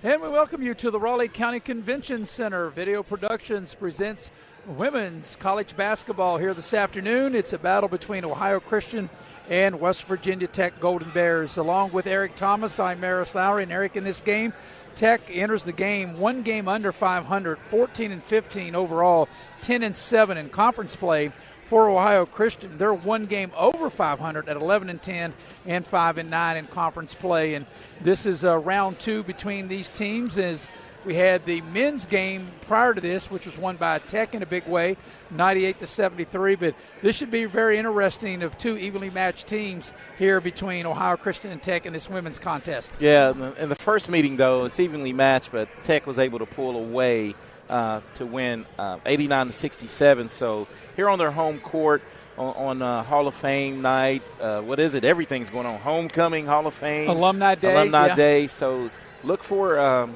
And we welcome you to the Raleigh County Convention Center. Video Productions presents women's college basketball here this afternoon. It's a battle between Ohio Christian and West Virginia Tech Golden Bears. Along with Eric Thomas, I'm Maris Lowry. And Eric, in this game, Tech enters the game one game under 500, 14-15 overall, 10-7 in conference play. For Ohio Christian, they're one game over 500 at 11-10 and 5-9 in conference play. And this is round two between these teams. As we had the men's game prior to this, which was won by Tech in a big way, 98-73. But this should be very interesting of two evenly matched teams here between Ohio Christian and Tech in this women's contest. Yeah, in the first meeting, though, it's evenly matched, but Tech was able to pull away to win 89-67. So here on their home court on Hall of Fame night, what is it? Everything's going on. Homecoming, Hall of Fame. Alumni Day. So look for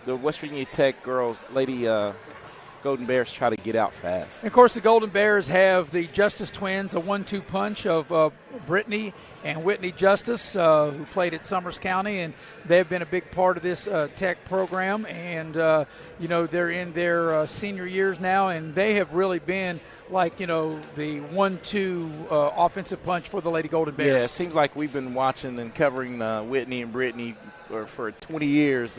the West Virginia Tech girls, Lady Golden Bears, try to get out fast. And of course, the Golden Bears have the Justice twins, a 1-2 punch of Brittany and Whitney Justice, who played at Summers County, and they've been a big part of this Tech program. And, they're in their senior years now, and they have really been like, the 1-2 offensive punch for the Lady Golden Bears. Yeah, it seems like we've been watching and covering Whitney and Brittany for 20 years.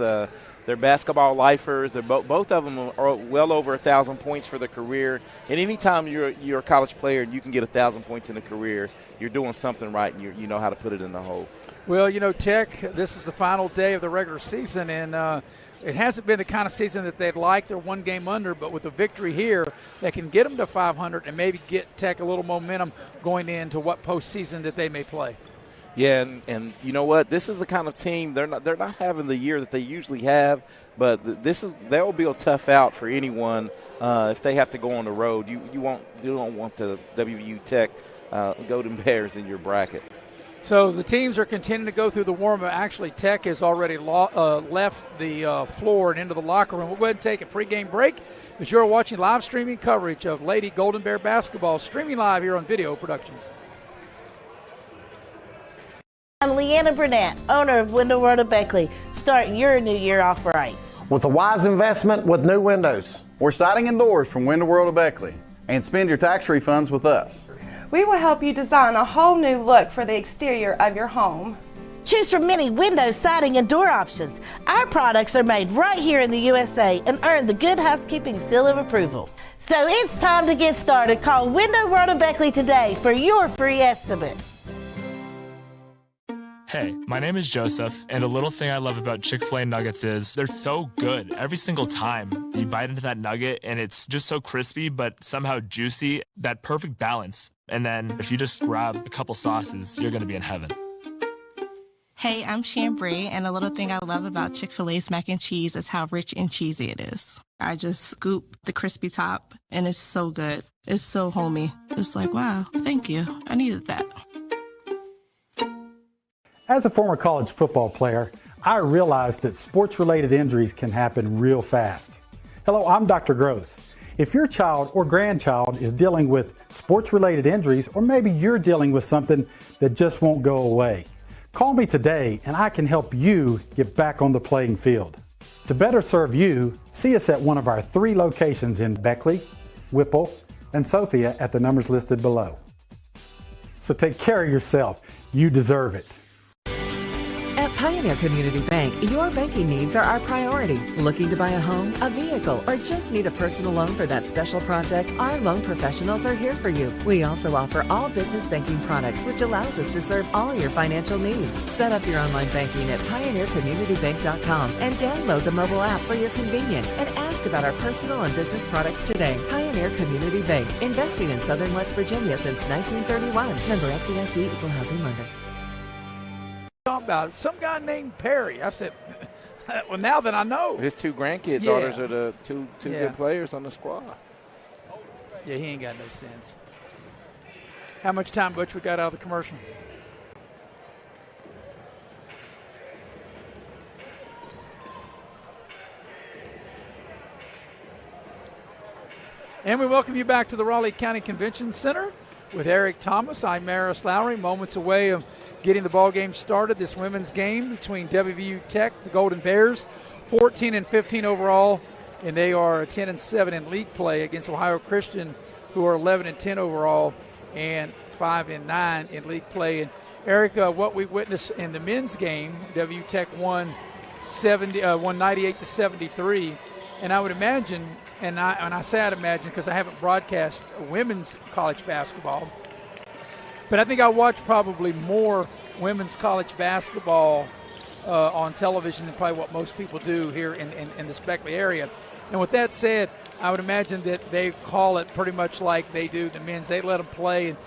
They're basketball lifers. They're both of them are well over 1,000 points for their career. And anytime you're a college player and you can get 1,000 points in a career, you're doing something right, and you know how to put it in the hole. Well, Tech, this is the final day of the regular season, and it hasn't been the kind of season that they'd like. They're one game under, but with a victory here, they can get them to 500 and maybe get Tech a little momentum going into what postseason that they may play. Yeah, and you know what? This is the kind of team they're not having the year that they usually have, but that will be a tough out for anyone if they have to go on the road. You don't want the WVU Tech Golden Bears in your bracket. So the teams are continuing to go through the warm-up. Actually, Tech has already left the floor and into the locker room. We'll go ahead and take a pregame break as you're watching live streaming coverage of Lady Golden Bear basketball, streaming live here on Video Productions. I'm Leanna Burnett, owner of Window World of Beckley. Start your new year off right. With a wise investment with new windows. Or siding and doors from Window World of Beckley. And spend your tax refunds with us. We will help you design a whole new look for the exterior of your home. Choose from many window, siding, and door options. Our products are made right here in the USA and earn the Good Housekeeping seal of approval. So it's time to get started. Call Window World of Beckley today for your free estimate. Hey, my name is Joseph, and a little thing I love about Chick-fil-A nuggets is they're so good every single time. You bite into that nugget, and it's just so crispy, but somehow juicy, that perfect balance. And then if you just grab a couple sauces, you're going to be in heaven. Hey, I'm Chambray, and a little thing I love about Chick-fil-A's mac and cheese is how rich and cheesy it is. I just scoop the crispy top, and it's so good. It's so homey. It's like, wow, thank you. I needed that. As a former college football player, I realized that sports-related injuries can happen real fast. Hello, I'm Dr. Gross. If your child or grandchild is dealing with sports-related injuries, or maybe you're dealing with something that just won't go away, call me today and I can help you get back on the playing field. To better serve you, see us at one of our 3 locations in Beckley, Whipple, and Sophia at the numbers listed below. So take care of yourself. You deserve it. At Pioneer Community Bank, your banking needs are our priority. Looking to buy a home, a vehicle, or just need a personal loan for that special project? Our loan professionals are here for you. We also offer all business banking products, which allows us to serve all your financial needs. Set up your online banking at pioneercommunitybank.com and download the mobile app for your convenience and ask about our personal and business products today. Pioneer Community Bank, investing in Southern West Virginia since 1931. Member FDIC, Equal Housing Lender. About some guy named Perry. I said, well, now that I know. His 2 grandkid daughters are the two good players on the squad. Yeah, he ain't got no sense. How much time, Butch, we got out of the commercial? And we welcome you back to the Raleigh County Convention Center with Eric Thomas. I'm Maris Lowry, moments away of getting the ball game started. This women's game between WVU Tech, the Golden Bears, 14-15 overall, and they are 10-7 in league play against Ohio Christian, who are 11-10 overall and 5-9 in league play. And Eric, what we witnessed in the men's game, WVU Tech won 98 to 73. And I would imagine, and I say I'd imagine because I haven't broadcast women's college basketball, but I think I watch probably more women's college basketball on television than probably what most people do here in this Beckley area. And with that said, I would imagine that they call it pretty much like they do the men's. They let them play, and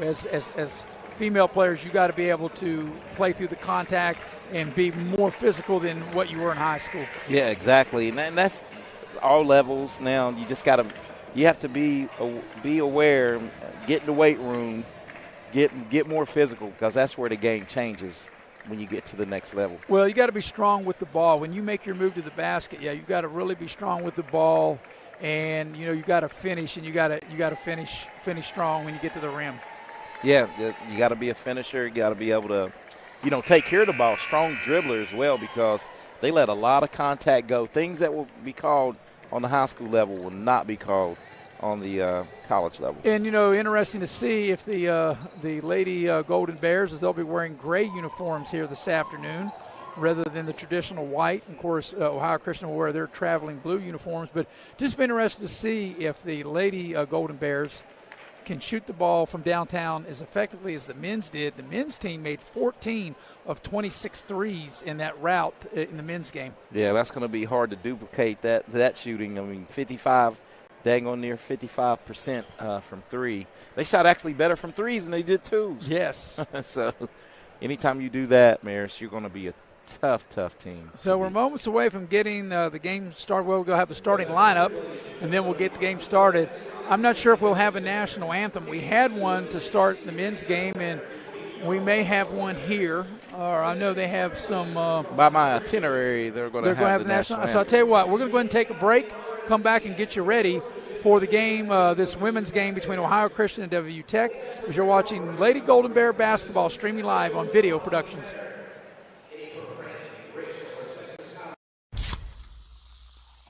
as female players, you got to be able to play through the contact and be more physical than what you were in high school. Yeah, exactly, and that's all levels. Now you have to be aware, get in the weight room, get more physical, because that's where the game changes when you get to the next level. Well, you got to be strong with the ball when you make your move to the basket. Yeah, you got to really be strong with the ball, and you got to finish, and you got to finish strong when you get to the rim. Yeah, you got to be a finisher. You got to be able to, take care of the ball. Strong dribbler as well, because they let a lot of contact go. Things that will be called on the high school level will not be called on the college level. And, interesting to see if the Lady Golden Bears, as they'll be wearing gray uniforms here this afternoon rather than the traditional white. And, of course, Ohio Christian will wear their traveling blue uniforms. But just been interested to see if the Lady Golden Bears can shoot the ball from downtown as effectively as the men's did. The men's team made 14 of 26 threes in that route in the men's game. Yeah, that's going to be hard to duplicate that shooting. I mean, 55, dang on near 55% from three. They shot actually better from threes than they did twos. Yes. So anytime you do that, Maris, you're going to be a tough team. So we're moments away from getting the game started. We'll go have the starting lineup, and then we'll get the game started. I'm not sure if we'll have a national anthem. We had one to start the men's game, and we may have one here. Or I know they have some. By my itinerary, they're going to have the national anthem. So I'll tell you what, we're going to go ahead and take a break, come back and get you ready for the game, this women's game between Ohio Christian and WU Tech, as you're watching Lady Golden Bear basketball streaming live on Video Productions.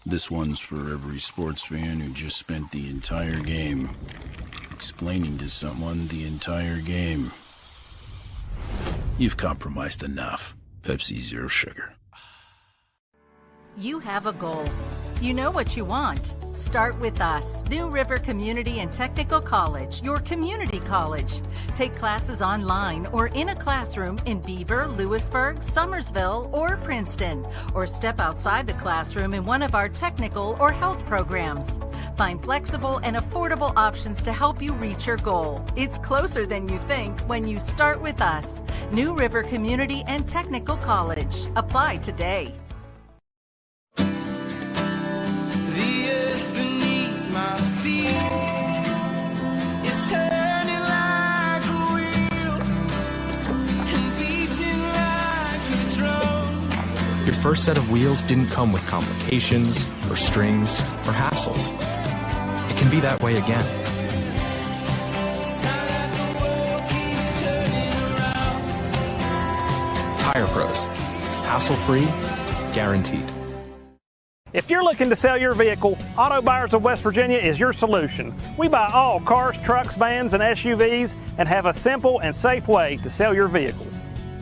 This one's for every sports fan who just spent the entire game explaining to someone the entire game. You've compromised enough. Pepsi Zero Sugar. You have a goal. You know what you want. Start with us, New River Community and Technical College, your community college. Take classes online or in a classroom in Beaver, Lewisburg, Summersville, or Princeton, or step outside the classroom in one of our technical or health programs. Find flexible and affordable options to help you reach your goal. It's closer than you think when you start with us, New River Community and Technical College. Apply today. Your first set of wheels didn't come with complications or strings or hassles. It can be that way again. Tire Pros. Hassle-free, guaranteed. If you're looking to sell your vehicle, Auto Buyers of West Virginia is your solution. We buy all cars, trucks, vans, and SUVs and have a simple and safe way to sell your vehicle.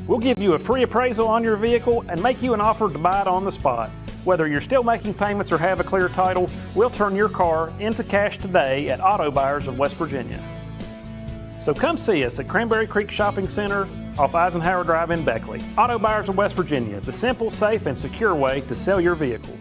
We'll give you a free appraisal on your vehicle and make you an offer to buy it on the spot. Whether you're still making payments or have a clear title, we'll turn your car into cash today at Auto Buyers of West Virginia. So come see us at Cranberry Creek Shopping Center off Eisenhower Drive in Beckley. Auto Buyers of West Virginia, the simple, safe, and secure way to sell your vehicle.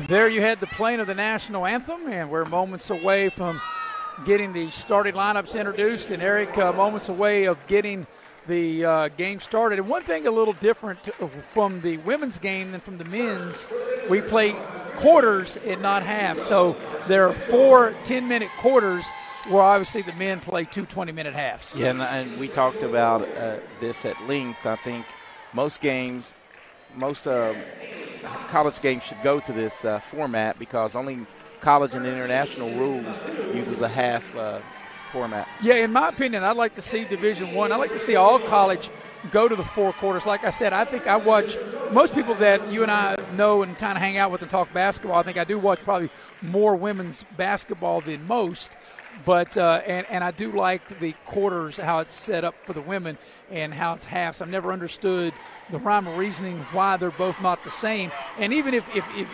There you had the playing of the national anthem, and we're moments away from getting the starting lineups introduced, and Eric, moments away of getting the game started. And one thing a little different from the women's game than from the men's, we play quarters and not halves. So there are 4 10-minute quarters where obviously the men play 2 20-minute halves. Yeah, and we talked about this at length. I think most games, college games should go to this format because only college and international rules uses the half format. Yeah, in my opinion, I'd like to see Division I. I'd like to see all college go to the 4 quarters. Like I said, I think I watch most people that you and I know and kind of hang out with and talk basketball. I think I do watch probably more women's basketball than most. But and I do like the quarters, how it's set up for the women and how it's halves. I've never understood the rhyme or reasoning why they're both not the same. And even if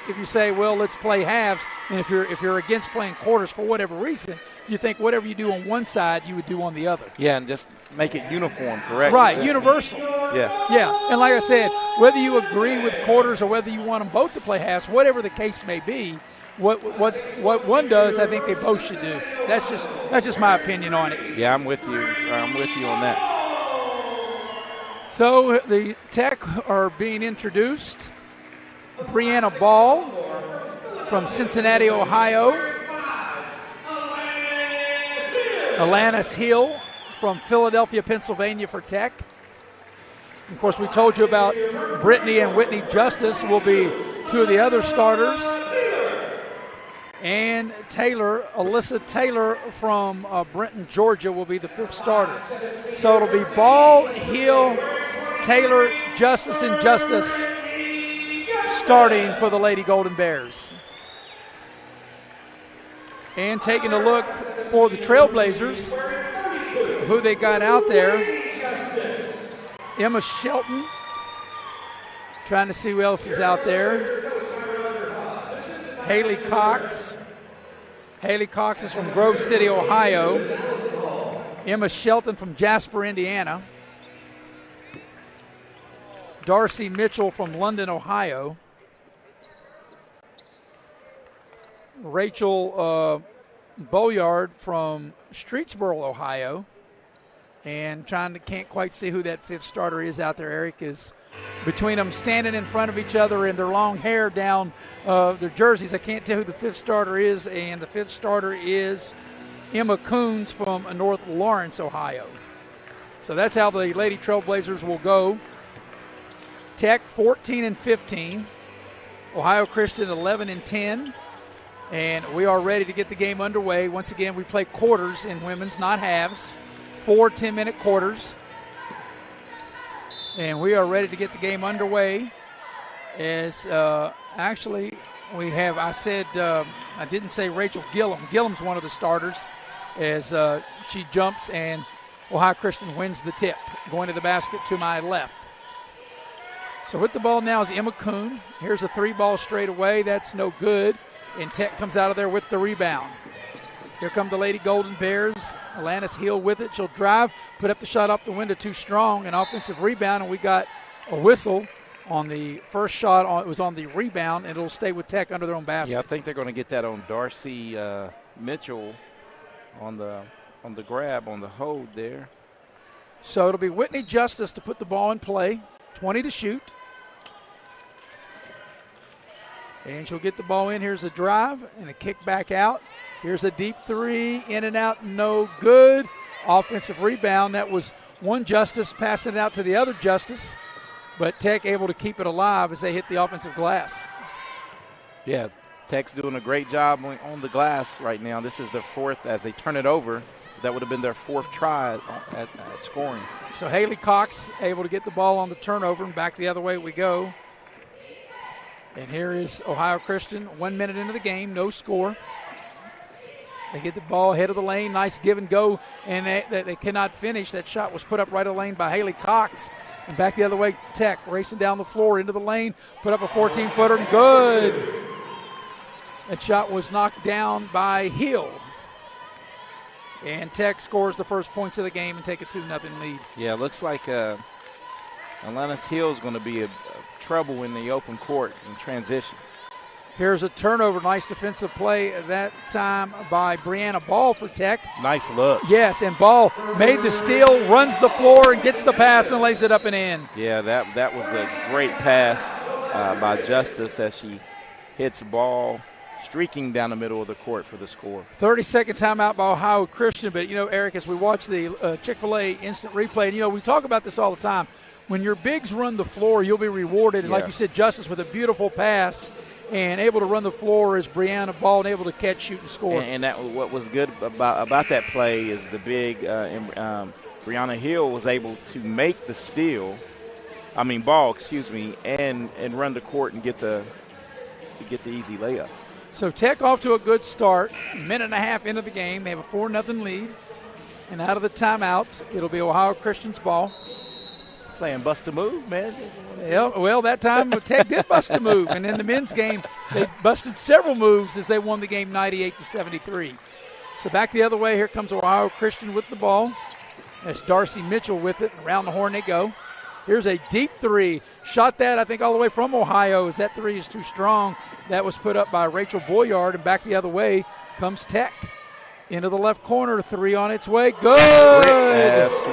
you say, well, let's play halves, and if you're against playing quarters for whatever reason, you think whatever you do on one side, you would do on the other. Yeah, and just make it uniform, correct? Right, universal. Yeah. Yeah, and like I said, whether you agree with quarters or whether you want them both to play halves, whatever the case may be, what one does, I think they both should do. That's just my opinion on it. Yeah, I'm with you. I'm with you on that. So the Tech are being introduced. Brianna Ball from Cincinnati, Ohio. Alanis Hill from Philadelphia, Pennsylvania for Tech. Of course, we told you about Brittany and Whitney Justice will be two of the other starters. And Alyssa Taylor from Brenton, Georgia will be the 5th starter. So it'll be Ball, Hill, Taylor, Justice, and Justice starting for the Lady Golden Bears. And taking a look for the Trailblazers, who they got out there. Emma Shelton, trying to see who else is out there. Haley Cox. Haley Cox is from Grove City, Ohio. Emma Shelton from Jasper, Indiana. Darcy Mitchell from London, Ohio. Rachel Boyard from Streetsboro, Ohio. And can't quite see who that 5th starter is out there. Eric is between them standing in front of each other and their long hair down their jerseys. I can't tell who the 5th starter is, and the 5th starter is Emma Coons from North Lawrence, Ohio. So that's how the Lady Trailblazers will go. Tech 14-15, Ohio Christian 11-10, and we are ready to get the game underway. Once again, we play quarters in women's, not halves. 4 10-minute quarters. And we are ready to get the game underway. As actually we have, I didn't say Rachel Gillum. Gillum's one of the starters as she jumps and Ohio Christian wins the tip. Going to the basket to my left. So with the ball now is Emma Kuhn. Here's a 3-ball straight away. That's no good. And Tech comes out of there with the rebound. Here come the Lady Golden Bears. Alanis Hill with it. She'll drive, put up the shot off the window too strong. An offensive rebound, and we got a whistle on the first shot. It was on the rebound, and it'll stay with Tech under their own basket. Yeah, I think they're going to get that on Darcy Mitchell on the grab, on the hold there. So it'll be Whitney Justice to put the ball in play. 20 to shoot. And she'll get the ball in. Here's a drive and a kick back out. Here's a deep 3, in and out, no good. Offensive rebound. That was one Justice passing it out to the other Justice. But Tech able to keep it alive as they hit the offensive glass. Yeah, Tech's doing a great job on the glass right now. This is their 4th as they turn it over. That would have been their 4th try at scoring. So Haley Cox able to get the ball on the turnover, and back the other way we go. And here is Ohio Christian, 1 minute into the game, no score. They get the ball ahead of the lane, nice give and go, and they cannot finish. That shot was put up right of the lane by Haley Cox. And back the other way, Tech racing down the floor into the lane, put up a 14-footer, and good. That shot was knocked down by Hill. And Tech scores the first points of the game and take a 2-0 lead. Yeah, looks like Alanis Hill is going to be a trouble in the open court in transition. Here's a turnover. Nice defensive play that time by Brianna Ball for Tech. Nice look. Yes, and Ball made the steal, runs the floor, and gets the pass and lays it up and in. Yeah, that was a great pass by Justice as she hits Ball streaking down the middle of the court for the score. 30-second timeout by Ohio Christian. But, Eric, as we watch the Chick-fil-A instant replay, and, we talk about this all the time. When your bigs run the floor, you'll be rewarded. And like you said, Justice with a beautiful pass. and able to run the floor is Brianna Ball, and able to catch, shoot, and score. And that what was good about that play is the big Brianna Hill was able to make the ball, and run the court and get the easy layup. So Tech off to a good start. Minute and a half into the game. They have a 4-0 lead. And out of the timeout, it'll be Ohio Christian's ball. Playing bust a move, man. Yeah, well, that time Tech did bust a move. And in the men's game, they busted several moves as they won the game 98-73. So back the other way, here comes Ohio Christian with the ball. That's Darcy Mitchell with it. Around the horn they go. Here's a deep three. Shot that, I think, all the way from Ohio, as that three is too strong. That was put up by Rachel Boyard, and back the other way comes Tech. Into the left corner, three on its way. Good! Yes,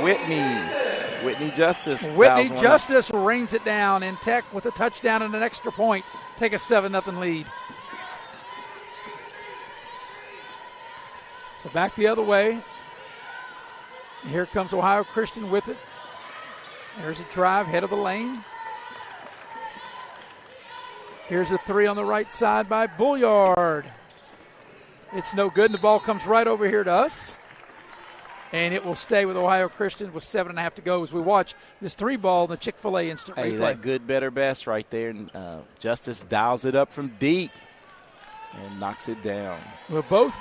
Whitney Justice. Whitney Justice rains it down, and Tech with a touchdown and an extra point take a 7-0 lead. So back the other way. Here comes Ohio Christian with it. There's a drive, head of the lane. Here's a three on the right side by Bulliard. It's no good, and the ball comes right over here to us. And it will stay with Ohio Christian with 7.5 to go as we watch this three ball in the Chick-fil-A instant replay. That good, better, best right there. And Justice dials it up from deep and knocks it down. Well, both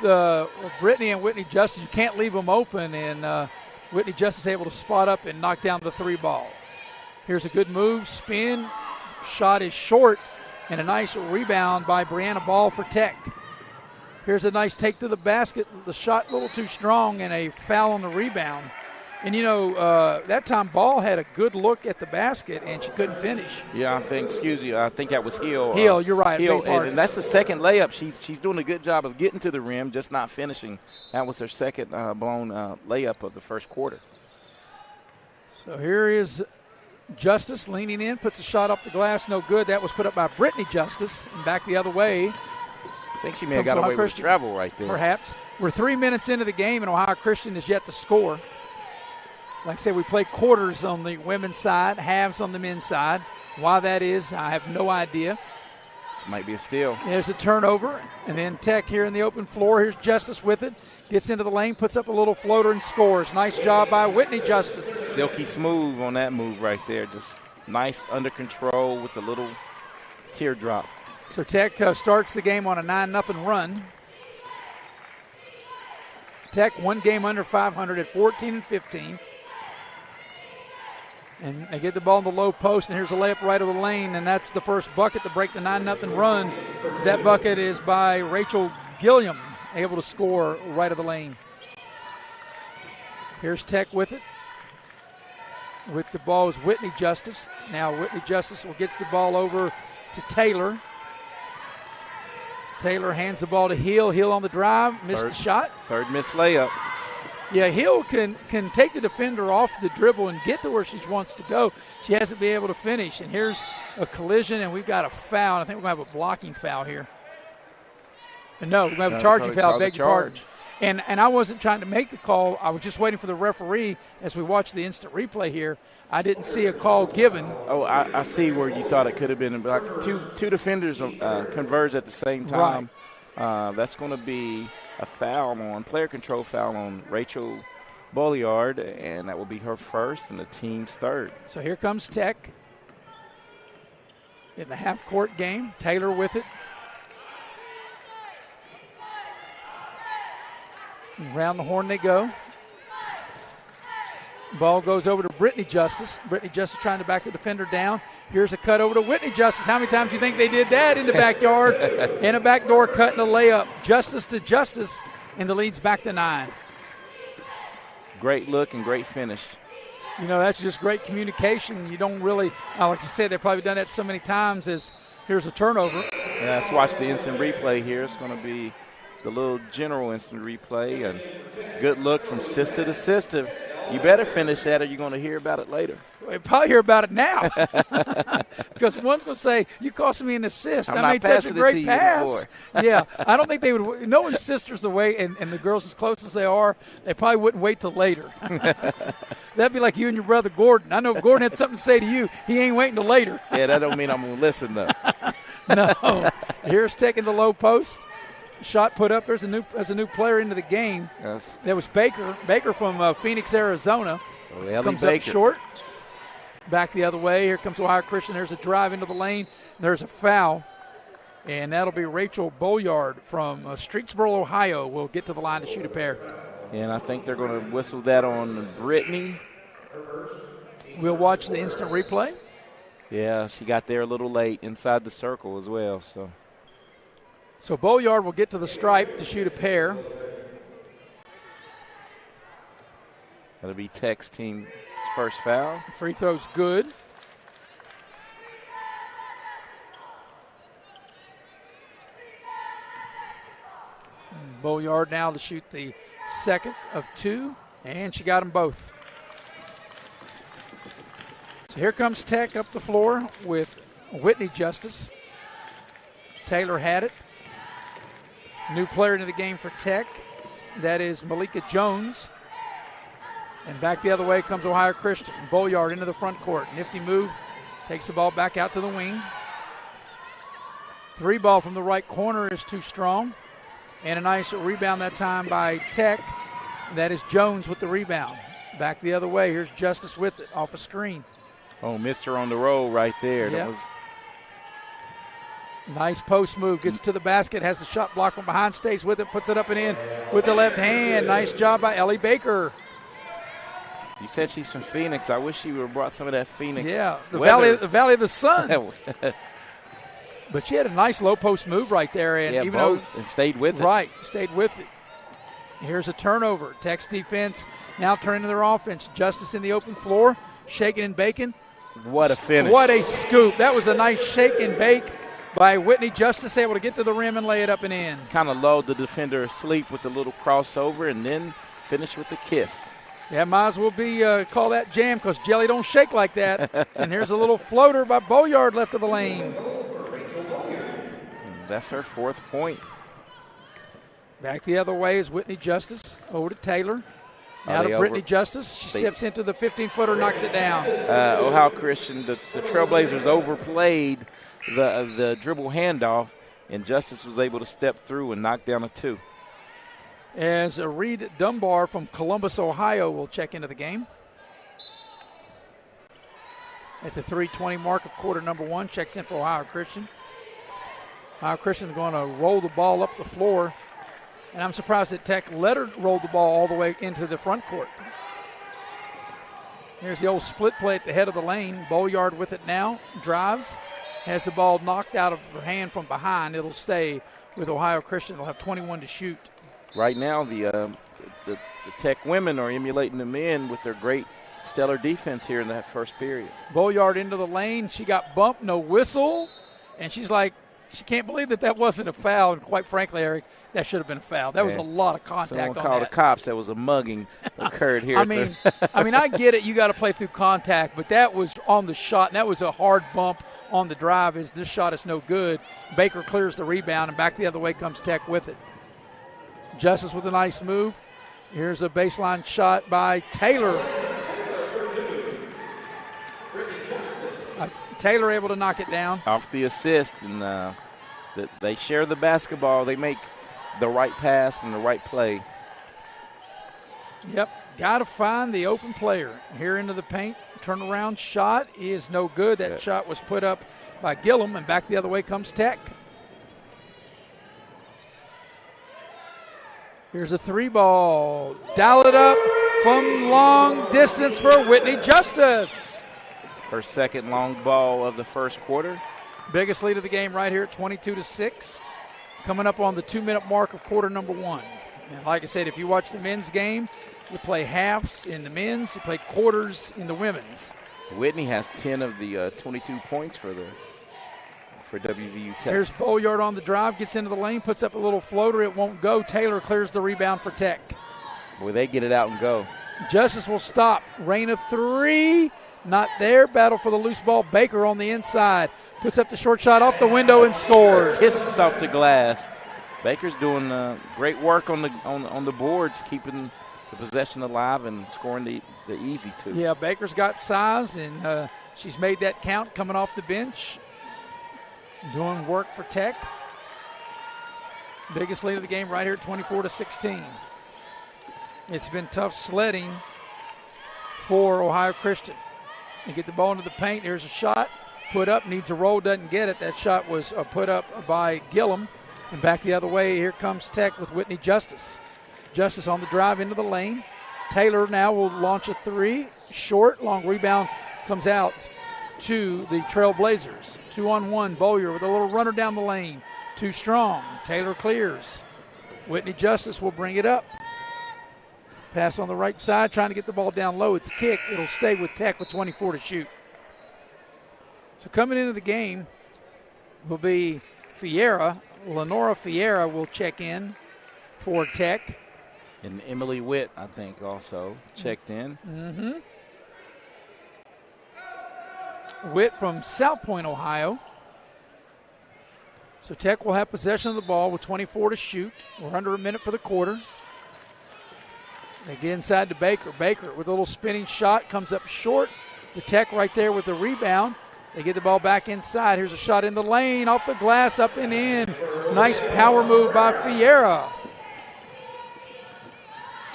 Brittany and Whitney Justice, you can't leave them open, and Whitney Justice able to spot up and knock down the three ball. Here's a good move, spin, shot is short, and a nice rebound by Brianna Ball for Tech. Here's a nice take to the basket. The shot a little too strong, and a foul on the rebound. And, that time Ball had a good look at the basket, and she couldn't finish. Yeah, I think that was Hill. Hill, you're right. Hill, and that's the second layup. She's doing a good job of getting to the rim, just not finishing. That was her second blown layup of the first quarter. So here is Justice leaning in, puts a shot up the glass, no good. That was put up by Brittany Justice, and back the other way. I think she may have got away with travel right there. Perhaps. We're 3 minutes into the game, and Ohio Christian is yet to score. Like I said, we play quarters on the women's side, halves on the men's side. Why that is, I have no idea. This might be a steal. There's a turnover, and then Tech here in the open floor. Here's Justice with it. Gets into the lane, puts up a little floater, and scores. Nice job by Whitney Justice. Silky smooth on that move right there. Just nice under control with a little teardrop. So Tech starts the game on a 9-0 run. Tech one game under 500 at 14-15. And they get the ball in the low post, and here's a layup right of the lane, and that's the first bucket to break the 9-0 run. That bucket is by Rachel Gilliam, able to score right of the lane. Here's Tech with it. With the ball is Whitney Justice. Now Whitney Justice gets the ball over to Taylor. Taylor hands the ball to Hill. Hill on the drive, missed the shot. Third missed layup. Yeah, Hill can take the defender off the dribble and get to where she wants to go. She hasn't been able to finish. And here's a collision, and we've got a foul. I think we're going to have a blocking foul here. No, we're going to have a charging foul. Beg your pardon. And I wasn't trying to make the call. I was just waiting for the referee as we watch the instant replay here. I didn't see a call given. Oh, I see where you thought it could have been. Like two defenders converge at the same time. Right. That's going to be a player control foul on Rachel Bolliard, and that will be her first and the team's third. So here comes Tech in the half-court game. Taylor with it. Around the horn they go. Ball goes over to Brittany Justice. Brittany Justice trying to back the defender down. Here's a cut over to Whitney Justice. How many times do you think they did that in the backyard? And a backdoor cut and a layup. Justice to Justice, and the lead's back to 9. Great look and great finish. That's just great communication. You don't really, like I said, they've probably done that so many times as here's a turnover. Yeah, let's watch the instant replay here. It's going to be the little general instant replay. And good look from sister to sister. You better finish that or you're going to hear about it later. We'll probably hear about it now. Because one's going to say, you cost me an assist. I made such a great pass. Yeah, I don't think they would. Knowing sisters the way and the girls as close as they are, they probably wouldn't wait till later. That'd be like you and your brother Gordon. I know if Gordon had something to say to you, he ain't waiting till later. Yeah, that don't mean I'm going to listen, though. No. Here's taking the low post. Shot put up. There's a new player into the game. Yes. That was Baker. Baker from Phoenix, Arizona. Comes Baker. up short. Back the other way. Here comes Ohio Christian. There's a drive into the lane. There's a foul. And that'll be Rachel Bolyard from Streetsboro, Ohio, will get to the line to shoot a pair. And I think they're going to whistle that on Brittany. We'll watch the instant replay. Yeah, she got there a little late inside the circle as well. So Bolyard will get to the stripe to shoot a pair. That'll be Tech's team's first foul. Free throw's good. Bolyard now to shoot the second of two, and she got them both. So here comes Tech up the floor with Whitney Justice. Taylor had it. New player into the game for Tech. That is Malika Jones. And back the other way comes Ohio Christian. Bolyard into the front court. Nifty move. Takes the ball back out to the wing. Three ball from the right corner is too strong. And a nice rebound that time by Tech. That is Jones with the rebound. Back the other way. Here's Justice with it off a screen. Oh, missed her on the roll right there. Yep. That was nice post move. Gets to the basket. Has the shot blocked from behind. Stays with it. Puts it up and in with the left hand. Nice job by Ellie Baker. You said she's from Phoenix. I wish she would have brought some of that Phoenix. Yeah, the weather. Valley of the Sun. But she had a nice low post move right there. And yeah, even both, and stayed with it. Right, stayed with it. Here's a turnover. Tech's defense now turning to their offense. Justice in the open floor, shaking and baking. What a finish. What a scoop. That was a nice shake and bake by Whitney Justice, able to get to the rim and lay it up and in. Kind of lulled the defender asleep with a little crossover and then finished with the kiss. Yeah, might as well be call that jam because jelly don't shake like that. And here's a little floater by Bolyard left of the lane. That's her fourth point. Back the other way is Whitney Justice. Over to Taylor. Now to Brittany Justice. She steps into the 15-footer, knocks it down. Ohio Christian, the Trailblazers overplayed the dribble handoff, and Justice was able to step through and knock down a two. As Reed Dunbar from Columbus, Ohio will check into the game. At the 3:20 mark of quarter number one, checks in for Ohio Christian. Ohio Christian's going to roll the ball up the floor. And I'm surprised that Tech let her roll the ball all the way into the front court. Here's the old split play at the head of the lane. Bolyard with it now. Drives. Has the ball knocked out of her hand from behind. It'll stay with Ohio Christian. They'll have 21 to shoot. Right now, the Tech women are emulating the men with their great stellar defense here in that first period. Bolyard into the lane. She got bumped, no whistle. And she's like, she can't believe that wasn't a foul. And quite frankly, Eric, that should have been a foul. That was a lot of contact. Someone on that. called the cops. That was a mugging occurred here. I mean, I get it. You got to play through contact, but that was on the shot, and that was a hard bump on the drive. As this shot is no good. Baker clears the rebound, and back the other way comes Tech with it. Justice with a nice move. Here's a baseline shot by Taylor. Taylor able to knock it down. Off the assist, and they share the basketball. They make the right pass and the right play. Yep, got to find the open player. Here into the paint, turnaround shot is no good. That shot was put up by Gillum, and back the other way comes Tech. Here's a three ball. Dial it up from long distance for Whitney Justice. Her second long ball of the first quarter. Biggest lead of the game right here at 22-6. Coming up on the 2-minute mark of quarter number one. And like I said, if you watch the men's game, you play halves in the men's, you play quarters in the women's. Whitney has 10 of the 22 points for WVU Tech. Here's Bolyard on the drive, gets into the lane, puts up a little floater. It won't go. Taylor clears the rebound for Tech. Boy, they get it out and go. Justice will stop. Rain of three. Not there. Battle for the loose ball. Baker on the inside. Puts up the short shot off the window and scores. Hisses off the glass. Baker's doing great work on the boards, keeping the possession alive and scoring the easy two. Yeah, Baker's got size, and she's made that count coming off the bench. doing work for Tech. Biggest lead of the game right here at 24-16. It's been tough sledding for Ohio Christian. They get the ball into the paint. Here's a shot. Put up, needs a roll, doesn't get it. That shot was put up by Gillum. And back the other way, here comes Tech with Whitney Justice. Justice on the drive into the lane. Taylor now will launch a three. Short, long rebound comes out to the Trailblazers. 2-on-1, Bowyer with a little runner down the lane. Too strong. Taylor clears. Whitney Justice will bring it up. Pass on the right side, trying to get the ball down low. It's kicked. It'll stay with Tech with 24 to shoot. So coming into the game will be Fiera. Lenora Fiera will check in for Tech. And Emily Witt, I think, also checked in. Mm-hmm. Witt from South Point, Ohio. So Tech will have possession of the ball with 24 to shoot. We're under a minute for the quarter. They get inside to Baker. Baker with a little spinning shot comes up short. The Tech right there with the rebound. They get the ball back inside. Here's a shot in the lane, off the glass, up and in. Nice power move by Fiera.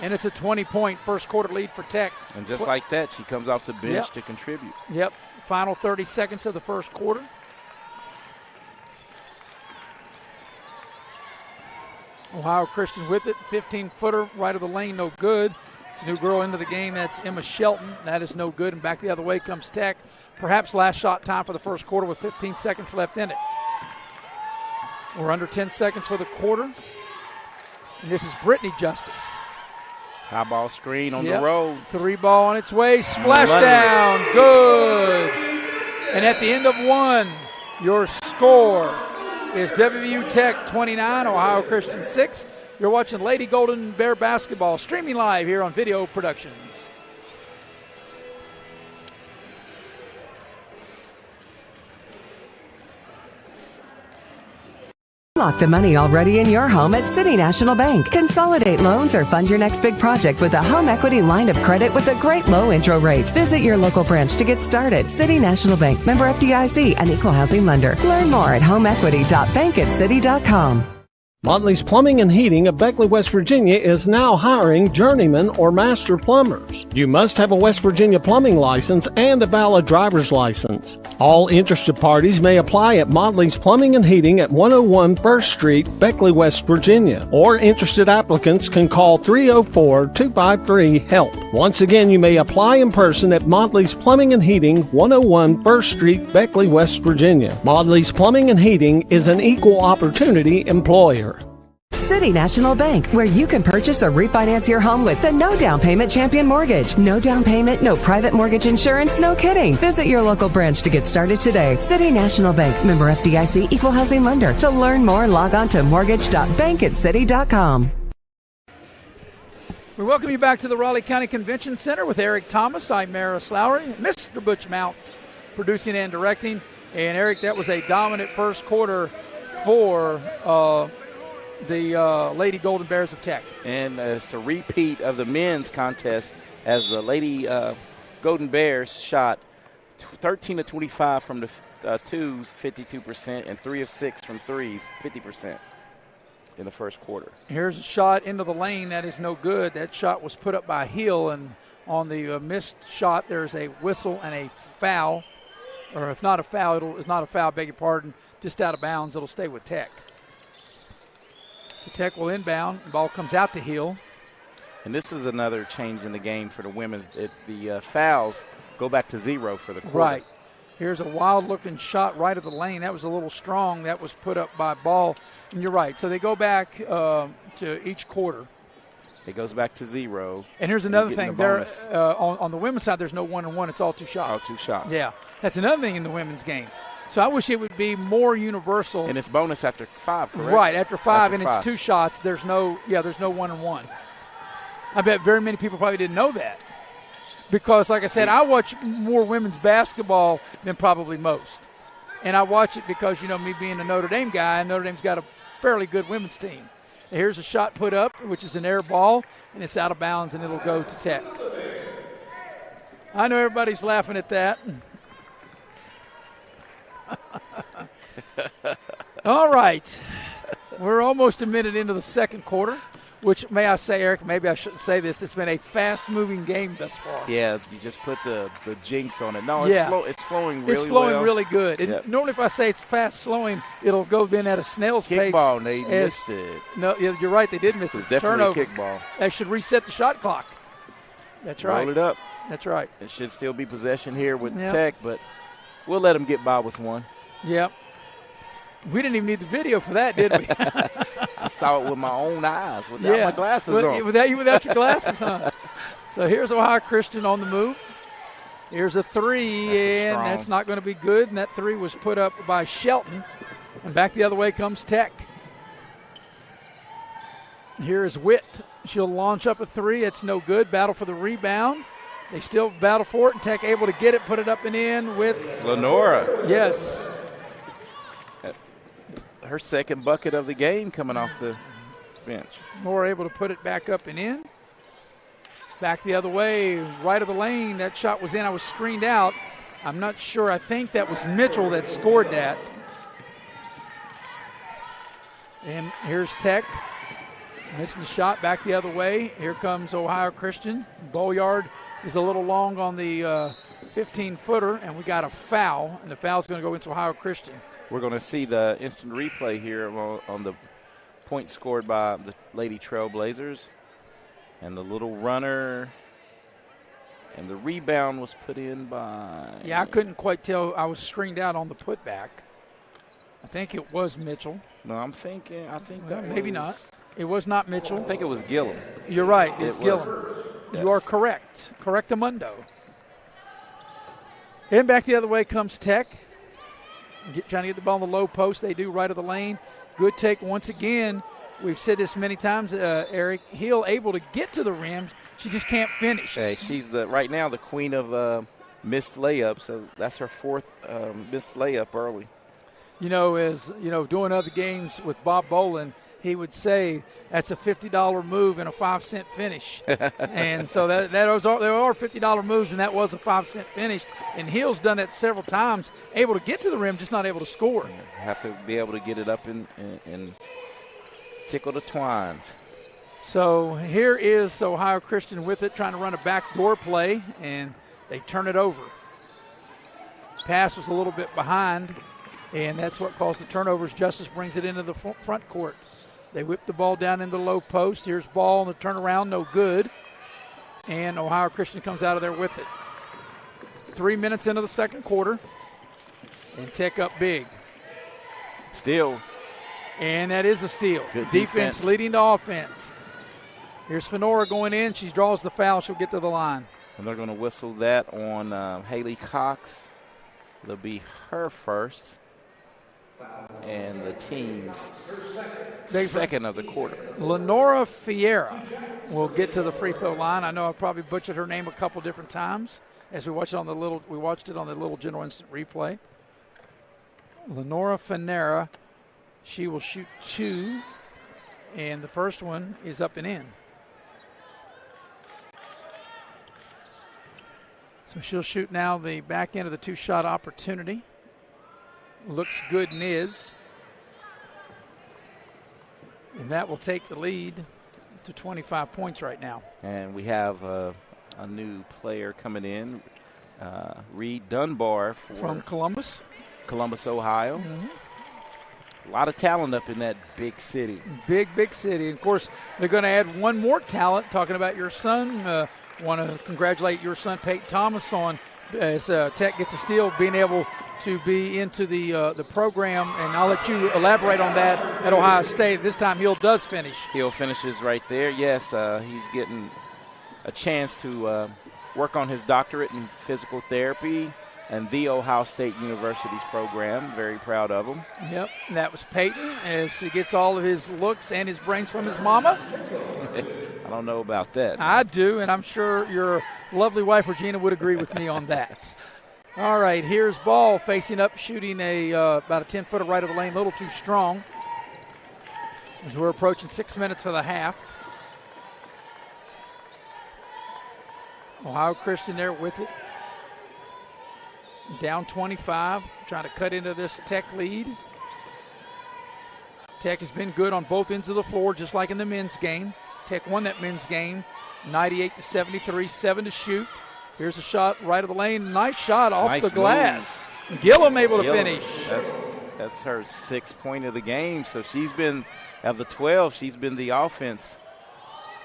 And it's a 20-point first quarter lead for Tech. And just like that, she comes off the bench to contribute. Yep. Final 30 seconds of the first quarter. Ohio Christian with it. 15-footer right of the lane, no good. It's a new girl into the game. That's Emma Shelton. That is no good. And back the other way comes Tech. Perhaps last shot time for the first quarter with 15 seconds left in it. We're under 10 seconds for the quarter. And this is Brittany Justice. High ball screen on the road. Three ball on its way. Splash down. Good. And at the end of one, your score is WVU Tech 29, Ohio Christian 6. You're watching Lady Golden Bear basketball, streaming live here on Video Productions. Lock the money already in your home at City National Bank. Consolidate loans or fund your next big project with a home equity line of credit with a great low intro rate. Visit your local branch to get started. City National Bank, member FDIC, an equal housing lender. Learn more at homeequity.bankatcity.com. Motley's Plumbing and Heating of Beckley, West Virginia is now hiring journeyman or master plumbers. You must have a West Virginia plumbing license and a valid driver's license. All interested parties may apply at Motley's Plumbing and Heating at 101 First Street, Beckley, West Virginia. Or interested applicants can call 304-253-HELP. Once again, you may apply in person at Motley's Plumbing and Heating, 101 First Street, Beckley, West Virginia. Motley's Plumbing and Heating is an equal opportunity employer. City National Bank, where you can purchase or refinance your home with the no down payment Champion Mortgage. No down payment, no private mortgage insurance, no kidding. Visit your local branch to get started today. City National Bank, member FDIC, equal housing lender. To learn more, log on to mortgage.bankatcity.com. We welcome you back to the Raleigh County Convention Center with Eric Thomas. I'm Maris Lowry, Mr. Butch Mounts producing and directing. And Eric, that was a dominant first quarter for the Lady Golden Bears of Tech. And it's a repeat of the men's contest as the Lady Golden Bears shot 13 of 25 from the twos, 52%, and 3 of 6 from threes, 50% in the first quarter. Here's a shot into the lane. That is no good. That shot was put up by Hill, and on the missed shot, there's a whistle and a foul. Or if not a foul, it's not a foul, beg your pardon, just out of bounds. It'll stay with Tech. So Tech will inbound. The ball comes out to Hill. And this is another change in the game for the women's. The fouls go back to 0 for the quarter. Right. Here's a wild-looking shot right of the lane. That was a little strong. That was put up by Ball. And you're right. So they go back to each quarter. It goes back to 0. And here's another thing. There, on the women's side, there's no 1-on-1. It's all 2 shots. All 2 shots. Yeah. That's another thing in the women's game. So I wish it would be more universal. And it's bonus after 5, correct? Right, after 5, and it's 2 shots. There's no 1-on-1. I bet very many people probably didn't know that. Because, like I said, I watch more women's basketball than probably most. And I watch it because, me being a Notre Dame guy, and Notre Dame's got a fairly good women's team. And here's a shot put up, which is an air ball, and it's out of bounds, and it'll go to Tech. I know everybody's laughing at that. All right. We're almost a minute into the second quarter, which, may I say, Eric, maybe I shouldn't say this, it's been a fast-moving game thus far. Yeah, you just put the jinx on it. No, it's flowing really well. It's flowing really good. And normally if I say it's fast-slowing, it'll go then at a snail's pace. Kickball, they missed it. No, you're right, they did miss it. It's definitely a kickball. They should reset the shot clock. That's right. Roll it up. That's right. It should still be possession here with Tech, but we'll let them get by with one. Yep. We didn't even need the video for that, did we? I saw it with my own eyes without my glasses on. Without your glasses, huh? So here's Ohio Christian on the move. Here's a three, and that's not going to be good. And that three was put up by Shelton. And back the other way comes Tech. Here is Witt. She'll launch up a three. It's no good. Battle for the rebound. They still battle for it, and Tech able to get it, put it up and in with Lenora. Yes. Her second bucket of the game coming off the bench. Lenora able to put it back up and in. Back the other way, right of the lane. That shot was in. I was screened out. I'm not sure. I think that was Mitchell that scored that. And here's Tech. Missing the shot, back the other way. Here comes Ohio Christian. Bolyard is a little long on the 15-footer, and we got a foul, and the foul's going to go into Ohio Christian. We're going to see the instant replay here on the point scored by the Lady Trailblazers. And the little runner, and the rebound was put in by... Yeah, I couldn't quite tell. I was screened out on the putback. I think it was Mitchell. No, I think that maybe not. It was not Mitchell. I think it was Gillum. You're right. It's Gillum. Yes. You are correct. Correctamundo. And back the other way comes Tech. Trying to get the ball on the low post. They do right of the lane. Good take once again. We've said this many times, Eric. Hill able to get to the rim. She just can't finish. Hey, she's right now the queen of missed layups. So that's her fourth missed layup early. Doing other games with Bob Bolin, he would say that's a $50 move and a 5-cent finish. And so there are $50 moves, and that was a 5-cent finish. And Hill's done that several times, able to get to the rim, just not able to score. Have to be able to get it up and tickle the twines. So here is Ohio Christian with it, trying to run a backdoor play, and they turn it over. Pass was a little bit behind, and that's what caused the turnovers. Justice brings it into the front court. They whip the ball down in the low post. Here's ball on the turnaround, no good. And Ohio Christian comes out of there with it. 3 minutes into the second quarter, and Tech up big. Steal. And that is a steal. Good defense leading to offense. Here's Fenora going in. She draws the foul. She'll get to the line. And they're going to whistle that on Haley Cox. It'll be her first. And the team's second of the quarter. Lenora Fiera will get to the free throw line. I know I probably butchered her name a couple different times as we watched it on the little general instant replay. Lenora Fiera, she will shoot two, and the first one is up and in. So she'll shoot now the back end of the two-shot opportunity. Looks good and is. And that will take the lead to 25 points right now. And we have a new player coming in, Reed Dunbar from Columbus, Ohio. Mm-hmm. A lot of talent up in that big city. Big city. And of course, they're going to add one more talent. Talking about your son, want to congratulate your son, Peyton Thomas, on as Tech gets a steal, being able to be into the program, and I'll let you elaborate on that at Ohio State. This time Hill does finish. Hill finishes right there. Yes, he's getting a chance to work on his doctorate in physical therapy and the Ohio State University's program. Very proud of him. Yep, and that was Peyton as he gets all of his looks and his brains from his mama. I don't know about that. I do, and I'm sure your lovely wife, Regina, would agree with me on that. All right, here's Ball facing up, shooting about a 10-footer right of the lane, a little too strong. As we're approaching 6 minutes for the half. Ohio Christian there with it. Down 25, trying to cut into this Tech lead. Tech has been good on both ends of the floor, just like in the men's game. Tech won that men's game, 98-73, 7 to shoot. Here's a shot right of the lane. Nice shot off the glass. Gillum able to finish. That's her 6th point of the game. So she's been, of the 12, she's been the offense.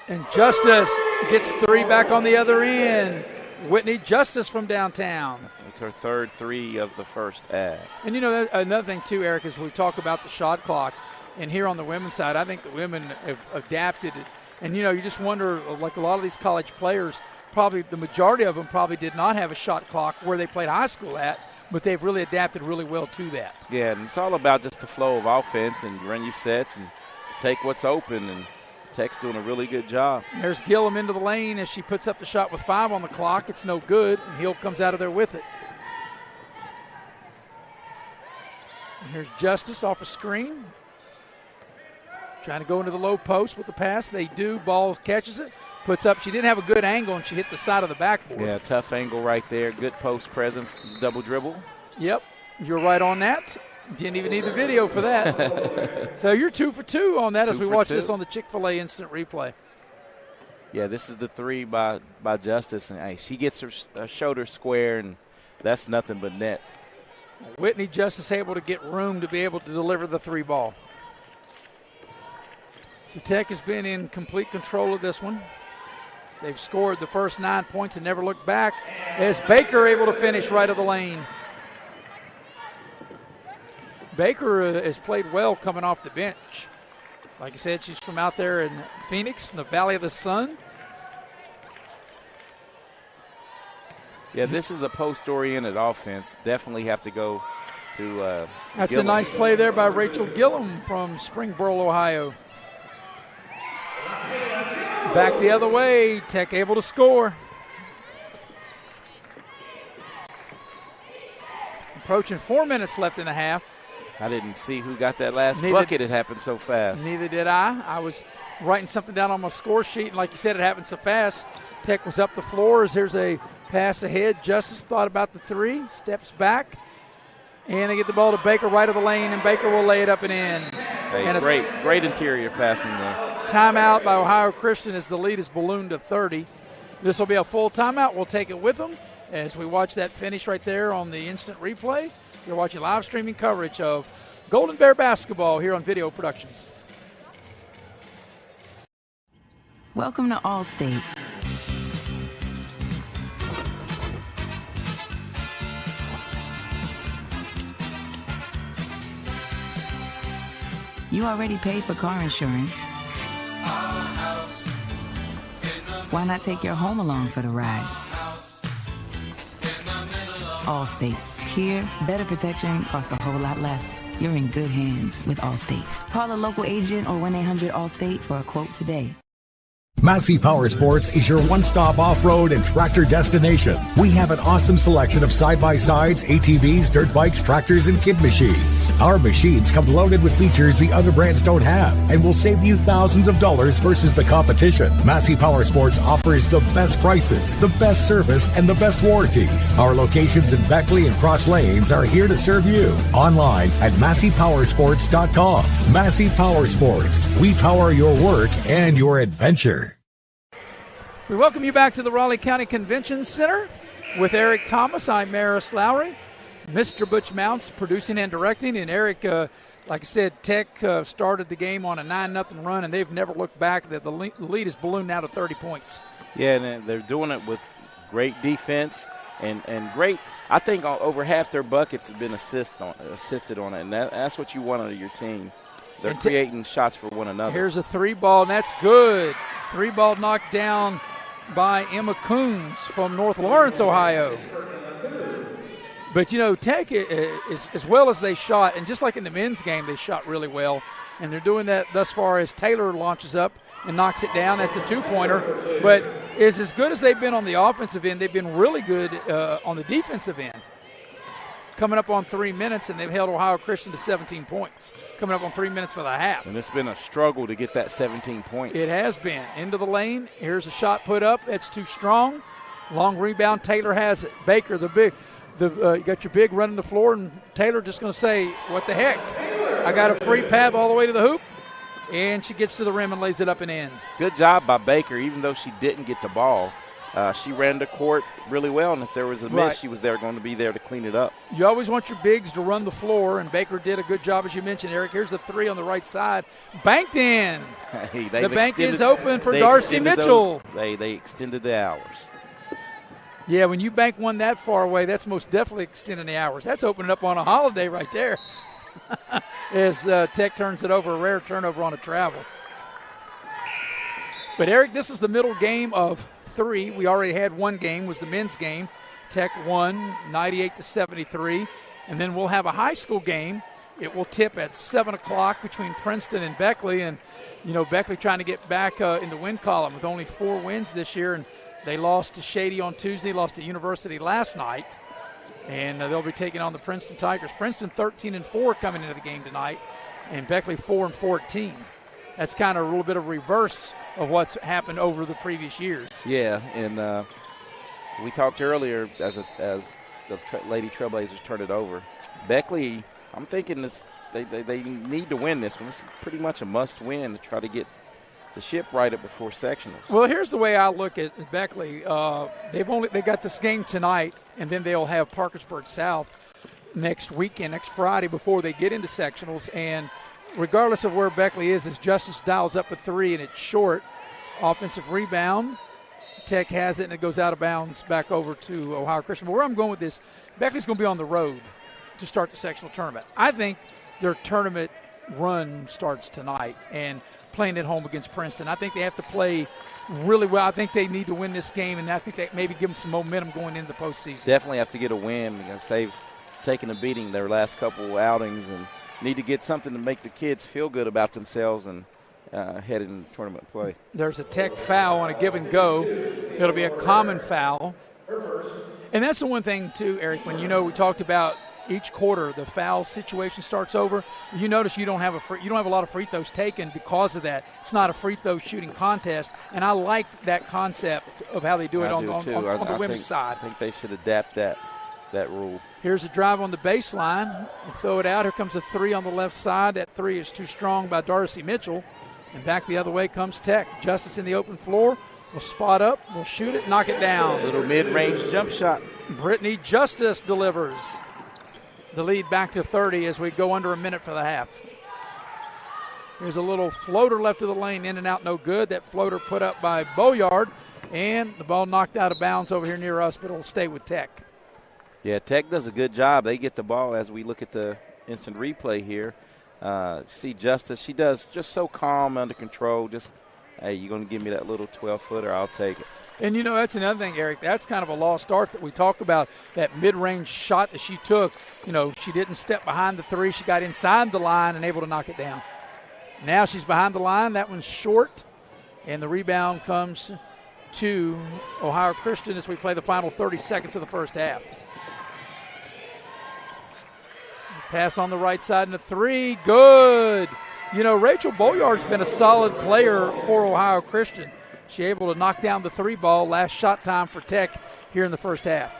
And Justice gets 3 back on the other end. Whitney Justice from downtown. With her 3rd 3 of the first half. And, another thing, too, Eric, is we talk about the shot clock. And here on the women's side, I think the women have adapted it. And, you just wonder, like a lot of these college players, probably the majority of them probably did not have a shot clock where they played high school at, but they've really adapted really well to that. Yeah, and it's all about just the flow of offense and run your sets and take what's open, and Tech's doing a really good job. There's Gillum into the lane as she puts up the shot with 5 on the clock. It's no good, and Hill comes out of there with it. And here's Justice off a screen. Trying to go into the low post with the pass. They do. Ball catches it. Puts up. She didn't have a good angle, and she hit the side of the backboard. Yeah, tough angle right there. Good post presence. Double dribble. Yep. You're right on that. Didn't even need the video for that. So you're 2 for 2 on that as we watch this on the Chick-fil-A instant replay. Yeah, this is the 3 by Justice. And hey, she gets her shoulder square, and that's nothing but net. Whitney Justice able to get room to be able to deliver the 3 ball. So Tech has been in complete control of this one. They've scored the first 9 points and never looked back as Baker able to finish right of the lane. Baker has played well coming off the bench. Like I said, she's from out there in Phoenix in the Valley of the Sun. Yeah, this is a post-oriented offense. Definitely have to go to That's Gillum. a nice play there by Rachel Gillum from Springboro, Ohio. Back the other way, Tech able to score. Approaching 4 minutes left in the half. I didn't see who got that last bucket. It happened so fast. Neither did I. I was writing something down on my score sheet, and like you said, it happened so fast. Tech was up the floor as there's a pass ahead. Justice thought about the 3, steps back, and they get the ball to Baker right of the lane, and Baker will lay it up and in. Hey, and great interior passing there. Timeout by Ohio Christian as the lead is ballooned to 30. This will be a full timeout. We'll take it with them as we watch that finish right there on the instant replay. You're watching live streaming coverage of Golden Bear basketball here on Video Productions. Welcome to Allstate. You already paid for car insurance. Why not take your home along for the ride? Allstate. Here, better protection costs a whole lot less. You're in good hands with Allstate. Call a local agent or 1-800-ALLSTATE for a quote today. Massey Powersports is your one-stop off-road and tractor destination. We have an awesome selection of side-by-sides, ATVs, dirt bikes, tractors, and kid machines. Our machines come loaded with features the other brands don't have and will save you thousands of dollars versus the competition. Massey Powersports offers the best prices, the best service, and the best warranties. Our locations in Beckley and Cross Lanes are here to serve you. Online at MasseyPowersports.com. Massey Powersports. We power your work and your adventure. We welcome you back to the Raleigh County Convention Center with Eric Thomas. I'm Maris Lowry. Mr. Butch Mounts producing and directing. And Eric, like I said, Tech started the game on a 9-0 run, and they've never looked back. The lead is ballooned now to 30 points. Yeah, and they're doing it with great defense and great. I think over half their buckets have been assisted on it, and that's what you want out of your team. They're creating shots for one another. Here's a 3-ball, and that's good. 3-ball knocked down by Emma Coons from North Lawrence, Ohio. But, Tech, as well as they shot, and just like in the men's game, they shot really well. And they're doing that thus far as Taylor launches up and knocks it down. That's a 2-pointer. But as good as they've been on the offensive end, they've been really good on the defensive end. Coming up on 3 minutes, and they've held Ohio Christian to 17 points. Coming up on 3 minutes for the half. And it's been a struggle to get that 17 points. It has been. Into the lane. Here's a shot put up. That's too strong. Long rebound. Taylor has it. Baker, you got your big running the floor, and Taylor just going to say, what the heck? I got a free path all the way to the hoop, and she gets to the rim and lays it up and in. Good job by Baker, even though she didn't get the ball. She ran the court really well, and if there was a miss, she was going to be there to clean it up. You always want your bigs to run the floor, and Baker did a good job, as you mentioned, Eric. Here's a three on the right side. Banked in. Hey, the bank is open for Darcy Mitchell. They extended the hours. Yeah, when you bank one that far away, that's most definitely extending the hours. That's opening up on a holiday right there. As Tech turns it over, a rare turnover on a travel. But, Eric, this is the middle game of 3. We already had one game, was the men's game. Tech won 98-73. And then we'll have a high school game. It will tip at 7 o'clock between Princeton and Beckley. And, you know, Beckley trying to get back in the win column with only 4 wins this year. And they lost to Shady on Tuesday, lost to University last night. And they'll be taking on the Princeton Tigers. Princeton 13-4 coming into the game tonight. And Beckley 4-14. That's kind of a little bit of reverse of what's happened over the previous years. Yeah, and we talked earlier as the Lady Trailblazers turned it over. Beckley, I'm thinking they need to win this one. It's pretty much a must-win to try to get the ship righted before sectionals. Well, here's the way I look at Beckley. They got this game tonight, and then they'll have Parkersburg South next weekend, next Friday, before they get into sectionals. And regardless of where Beckley is, as Justice dials up a 3 and it's short, offensive rebound. Tech has it and it goes out of bounds back over to Ohio Christian. But where I'm going with this, Beckley's going to be on the road to start the sectional tournament. I think their tournament run starts tonight and playing at home against Princeton. I think they have to play really well. I think they need to win this game, and I think that maybe give them some momentum going into the postseason. Definitely have to get a win because they've taken a beating their last couple outings and need to get something to make the kids feel good about themselves and head in tournament play. There's a Tech foul on a give and go. It'll be a common foul. And that's the one thing, too, Eric, when we talked about each quarter the foul situation starts over. You notice you don't have a lot of free throws taken because of that. It's not a free throw shooting contest, and I like that concept of how they do it on the women's side. I think they should adapt that rule. Here's a drive on the baseline. You throw it out. Here comes a 3 on the left side. That 3 is too strong by Darcy Mitchell. And back the other way comes Tech. Justice in the open floor. Will spot up. Will shoot it. Knock it down. Little mid-range jump shot. Brittany Justice delivers. The lead back to 30 as we go under a minute for the half. Here's a little floater left of the lane. In and out, no good. That floater put up by Boyard. And the ball knocked out of bounds over here near us, but it'll stay with Tech. Yeah, Tech does a good job. They get the ball as we look at the instant replay here. See Justice, she does just so calm, under control. Just, hey, you're going to give me that little 12-footer, I'll take it. And, that's another thing, Eric. That's kind of a lost art that we talk about, that mid-range shot that she took. She didn't step behind the 3. She got inside the line and able to knock it down. Now she's behind the line. That one's short, and the rebound comes to Ohio Christian as we play the final 30 seconds of the first half. Pass on the right side and a 3. Good. Rachel Boyard's been a solid player for Ohio Christian. She able to knock down the 3 ball. Last shot time for Tech here in the first half.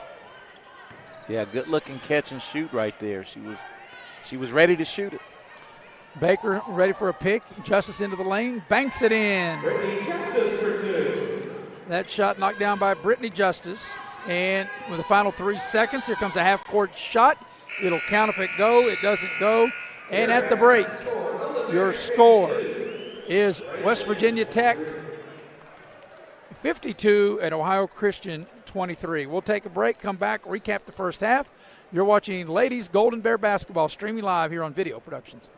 Yeah, good-looking catch and shoot right there. She was ready to shoot it. Baker ready for a pick. Justice into the lane. Banks it in. That shot knocked down by Brittany Justice. And with the final 3 seconds, here comes a half-court shot. It'll count if it go. It doesn't go. And at the break, your score is West Virginia Tech 52 and Ohio Christian 23. We'll take a break, come back, recap the first half. You're watching Ladies Golden Bear Basketball streaming live here on Video Productions.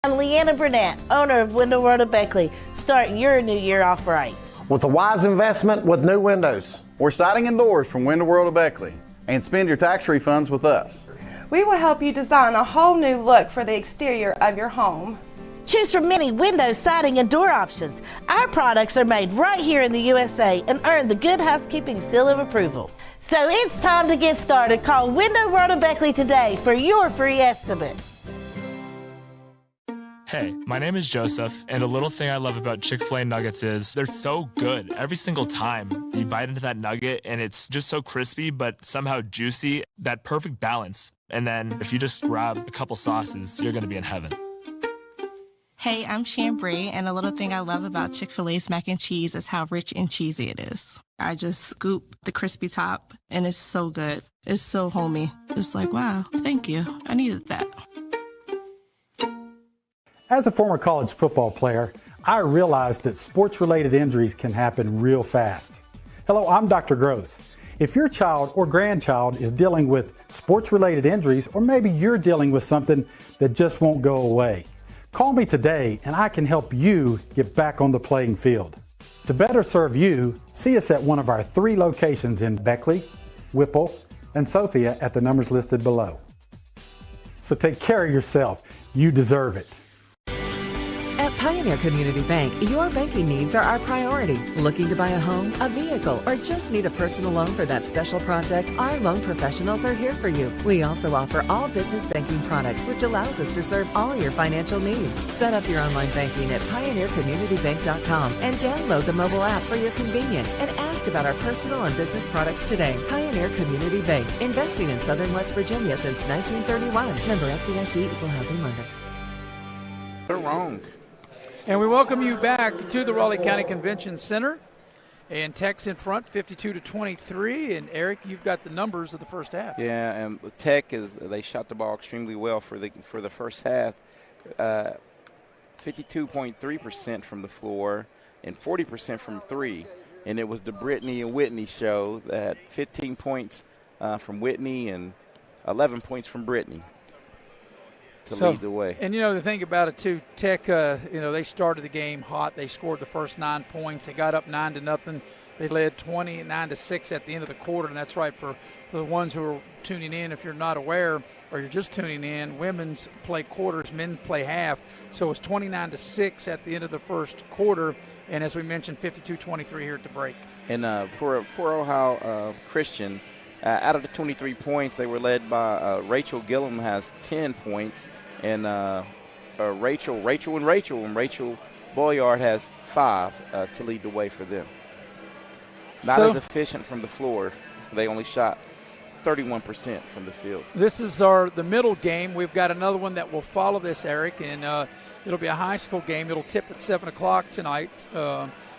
I'm Leanna Burnett, owner of Window World of Beckley. Start your new year off right. With a wise investment with new windows. Or siding and doors from Window World of Beckley. And spend your tax refunds with us. We will help you design a whole new look for the exterior of your home. Choose from many window, siding, and door options. Our products are made right here in the USA and earn the Good Housekeeping seal of approval. So it's time to get started. Call Window World of Beckley today for your free estimate. Hey, my name is Joseph, and a little thing I love about Chick-fil-A nuggets is they're so good every single time. You bite into that nugget, and it's just so crispy, but somehow juicy, that perfect balance. And then if you just grab a couple sauces, you're going to be in heaven. Hey, I'm Chambray, and a little thing I love about Chick-fil-A's mac and cheese is how rich and cheesy it is. I just scoop the crispy top, and it's so good. It's so homey. It's like, wow, thank you. I needed that. As a former college football player, I realized that sports-related injuries can happen real fast. Hello, I'm Dr. Gross. If your child or grandchild is dealing with sports-related injuries, or maybe you're dealing with something that just won't go away, call me today and I can help you get back on the playing field. To better serve you, see us at one of our 3 locations in Beckley, Whipple, and Sophia at the numbers listed below. So take care of yourself. You deserve it. At Pioneer Community Bank, your banking needs are our priority. Looking to buy a home, a vehicle, or just need a personal loan for that special project? Our loan professionals are here for you. We also offer all business banking products, which allows us to serve all your financial needs. Set up your online banking at pioneercommunitybank.com and download the mobile app for your convenience and ask about our personal and business products today. Pioneer Community Bank, investing in Southern West Virginia since 1931. Member FDIC, Equal Housing Lender. They're wrong. And we welcome you back to the Raleigh County Convention Center. And Tech's in front, 52-23. And Eric, you've got the numbers of the first half. Yeah, and Tech they shot the ball extremely well for the first half. 52.3% from the floor and 40% from 3. And it was the Brittany and Whitney show that 15 points from Whitney and 11 points from Brittany to lead the way. And, the thing about it, too, Tech, they started the game hot. They scored the first 9 points. They got up 9-0. They led 9-6 at the end of the quarter, and that's right for the ones who are tuning in. If you're not aware or you're just tuning in, women's play quarters, men play half. So it's 29-6 at the end of the first quarter, and as we mentioned, 52-23 here at the break. And for Ohio Christian, out of the 23 points, they were led by Rachel Gillum has 10 points, and Rachel Boyard has 5 to lead the way for them. Not as efficient from the floor. They only shot 31% from the field. This is the middle game. We've got another one that will follow this, Eric, and it'll be a high school game. It'll tip at 7 o'clock tonight.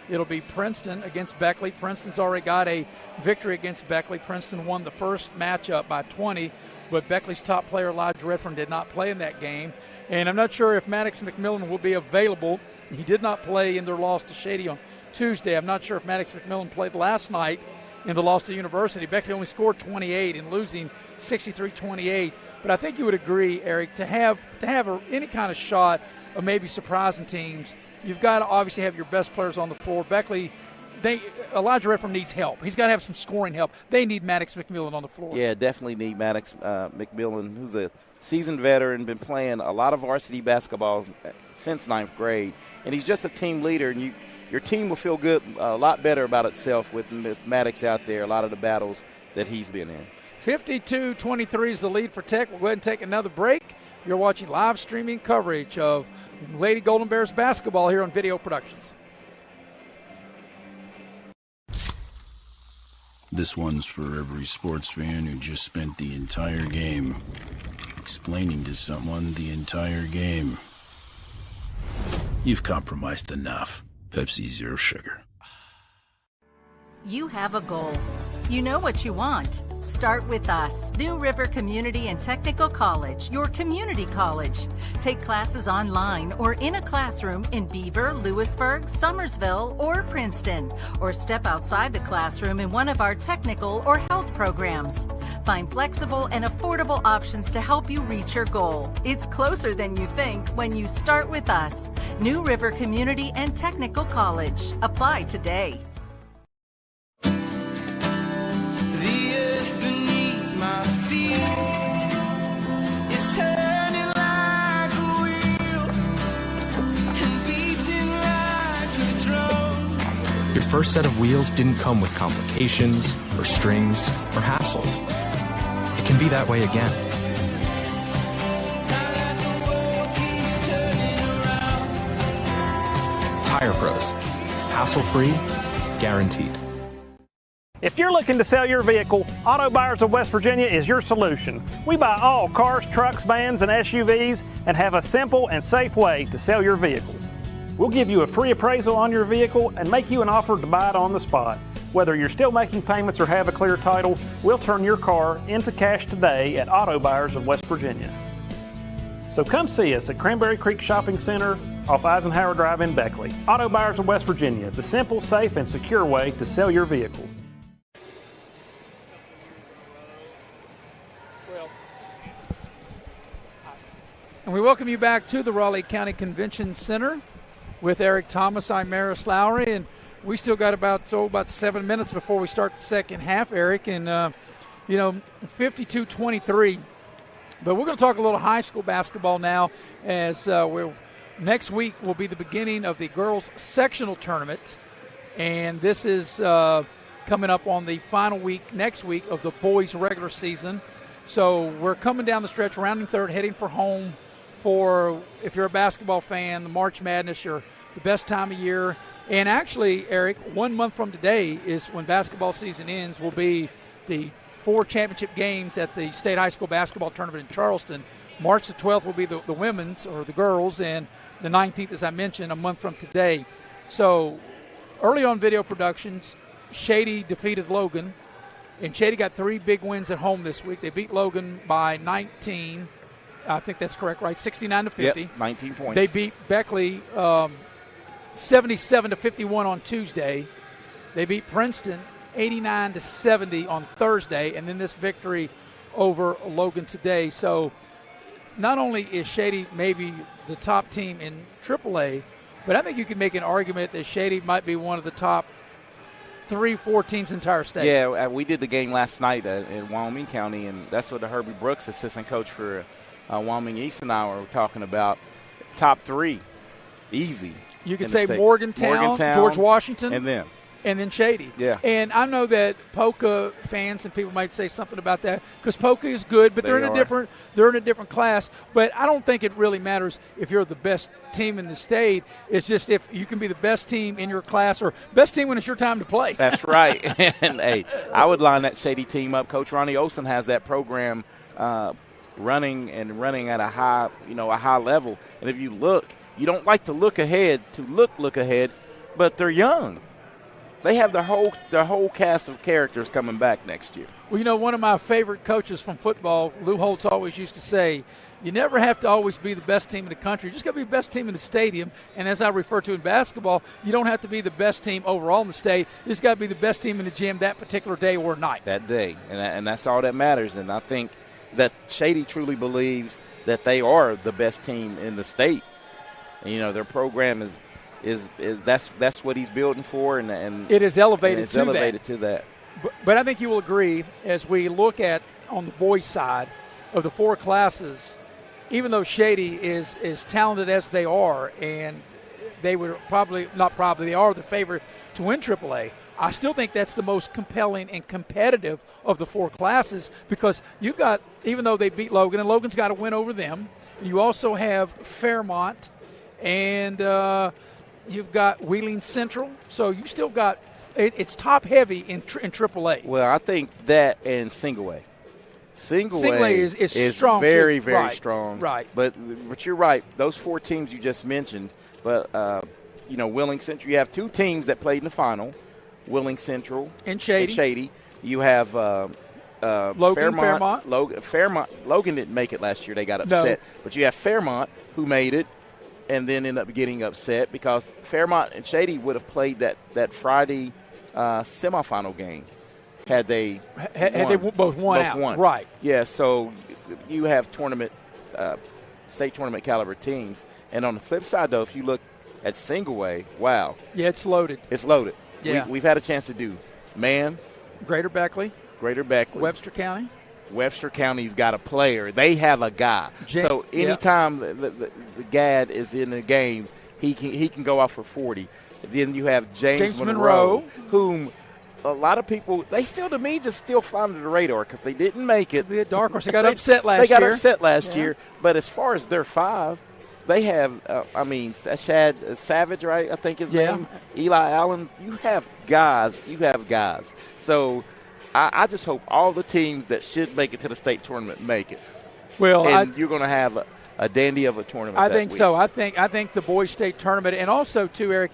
It'll be Princeton against Beckley. Princeton's already got a victory against Beckley. Princeton won the first matchup by 20, but Beckley's top player, Elijah Redfern, did not play in that game. And I'm not sure if Maddox McMillan will be available. He did not play in their loss to Shady on Tuesday. I'm not sure if Maddox McMillan played last night in the loss to University. Beckley only scored 28 and losing 63-28. But I think you would agree, Eric, to have any kind of shot of maybe surprising teams, you've got to obviously have your best players on the floor. Beckley, Elijah Redfern needs help. He's got to have some scoring help. They need Maddox McMillan on the floor. Yeah, definitely need Maddox McMillan, who's a seasoned veteran, been playing a lot of varsity basketball since 9th grade. And he's just a team leader, and your team will feel good, a lot better about itself with Maddox out there, a lot of the battles that he's been in. 52-23 is the lead for Tech. We'll go ahead and take another break. You're watching live streaming coverage of Lady Golden Bears basketball here on Video Productions. This one's for every sports fan who just spent the entire game explaining to someone the entire game. You've compromised enough. Pepsi Zero Sugar. You have a goal. You know what you want. Start with us. New River Community and Technical College, your community college. Take classes online or in a classroom in Beaver, Lewisburg, Summersville, or Princeton. Or step outside the classroom in one of our technical or health programs. Find flexible and affordable options to help you reach your goal. It's closer than you think when you start with us. New River Community and Technical College. Apply today. Your first set of wheels didn't come with complications, or strings, or hassles. It can be that way again. Tire Pros. Hassle-free, guaranteed. If you're looking to sell your vehicle, Auto Buyers of West Virginia is your solution. We buy all cars, trucks, vans, and SUVs and have a simple and safe way to sell your vehicle. We'll give you a free appraisal on your vehicle and make you an offer to buy it on the spot. Whether you're still making payments or have a clear title, we'll turn your car into cash today at Auto Buyers of West Virginia. So come see us at Cranberry Creek Shopping Center off Eisenhower Drive in Beckley. Auto Buyers of West Virginia, the simple, safe, and secure way to sell your vehicle. And we welcome you back to the Raleigh County Convention Center with Eric Thomas. I'm Maris Lowry, and we still got about 7 minutes before we start the second half, Eric. And, 52-23. But we're going to talk a little high school basketball now, as next week will be the beginning of the girls' sectional tournament. And this is coming up on the final week, next week, of the boys' regular season. So we're coming down the stretch, rounding third, heading for home. For, if you're a basketball fan, the March Madness, you're the best time of year. And actually, Eric, 1 month from today is when basketball season ends, will be the 4 championship games at the State High School Basketball Tournament in Charleston. March the 12th will be the women's, or the girls, and the 19th, as I mentioned, a month from today. So early on Video Productions, Shady defeated Logan, and Shady got 3 big wins at home this week. They beat Logan by 19. I think that's correct, right? 69-50. Yep, 19 points. They beat Beckley 77-51 on Tuesday. They beat Princeton 89-70 on Thursday, and then this victory over Logan today. So not only is Shady maybe the top team in AAA, but I think you can make an argument that Shady might be one of the top 3-4 teams in the entire state. Yeah, we did the game last night in Wyoming County, and that's what the Herbie Brooks, assistant coach for Wyoming East, and I were talking about. Top 3, easy. You could say Morgantown, George Washington, and then Shady. Yeah. And I know that Polka fans and people might say something about that, because Polka is good, but they're in a different class. But I don't think it really matters if you're the best team in the state. It's just if you can be the best team in your class, or best team when it's your time to play. That's right. And hey, I would line that Shady team up. Coach Ronnie Olson has that program running at a high level. And if you look, you don't like to look ahead but they're young. They have their whole cast of characters coming back next year. Well, one of my favorite coaches from football, Lou Holtz, always used to say, you never have to always be the best team in the country. You just got to be the best team in the stadium. And as I refer to in basketball, you don't have to be the best team overall in the state. You just got to be the best team in the gym that particular day or night. That day. And that's all that matters. And I think that Shady truly believes that they are the best team in the state. And, their program is that's what he's building for, and it is elevated to that. But I think you will agree, as we look at on the boys' side of the 4 classes, even though Shady is as talented as they are, and they would they are the favorite to win AAA. I still think that's the most compelling and competitive of the 4 classes, because you've got, even though they beat Logan, and Logan's got to win over them, you also have Fairmont, and you've got Wheeling Central. So you still got it's top heavy in AAA. Well, I think that and Single A. Single A is strong, very, too. Very strong. Right. But you're right. Those 4 teams you just mentioned, but Wheeling Central, you have 2 teams that played in the final. Wheeling Central and Shady. You have Fairmont. Logan didn't make it last year. They got upset. No. But you have Fairmont, who made it and then ended up getting upset, because Fairmont and Shady would have played that Friday semifinal game had they both won. Right. Yeah, so you have state tournament caliber teams. And on the flip side, though, if you look at Single A, wow. Yeah, it's loaded. Yeah. We've had a chance to do Greater Beckley. Webster County. Webster County's got a player. They have a guy. So anytime the Gad is in the game, he can go off for 40. Then you have James Monroe, whom a lot of people, they still, to me, just still fly under the radar because they didn't make it. Dark horse. They got upset last year. year. But as far as their 5, they have, Shad Savage, right? I think his name. Eli Allen. You have guys. So I just hope all the teams that should make it to the state tournament make it. Well, and you're going to have a dandy of a tournament. I think so. I think the boys' state tournament, and also too, Eric,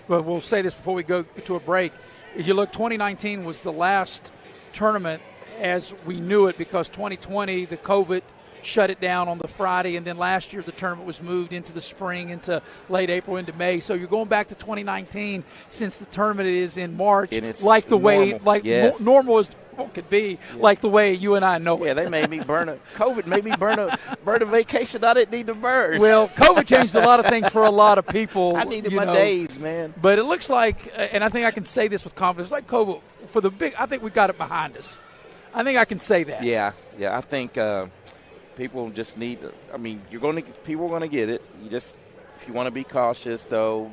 we'll say this before we go to a break. As you look, 2019 was the last tournament as we knew it, because 2020 the COVID shut it down on the Friday, and then last year the tournament was moved into the spring, into late April, into May. So you're going back to 2019 since the tournament is in March, and it's like the normal. way normal as could be, like the way you and I know it. Yeah, they made me COVID made me burn a vacation I didn't need to burn. Well, COVID changed a lot of things for a lot of people. I needed my days, man. But it looks like, and I think I can say this with confidence, like COVID, I think we got it behind us. I think I can say that. Yeah. I think people just need to. People are going to get it. If you want to be cautious though,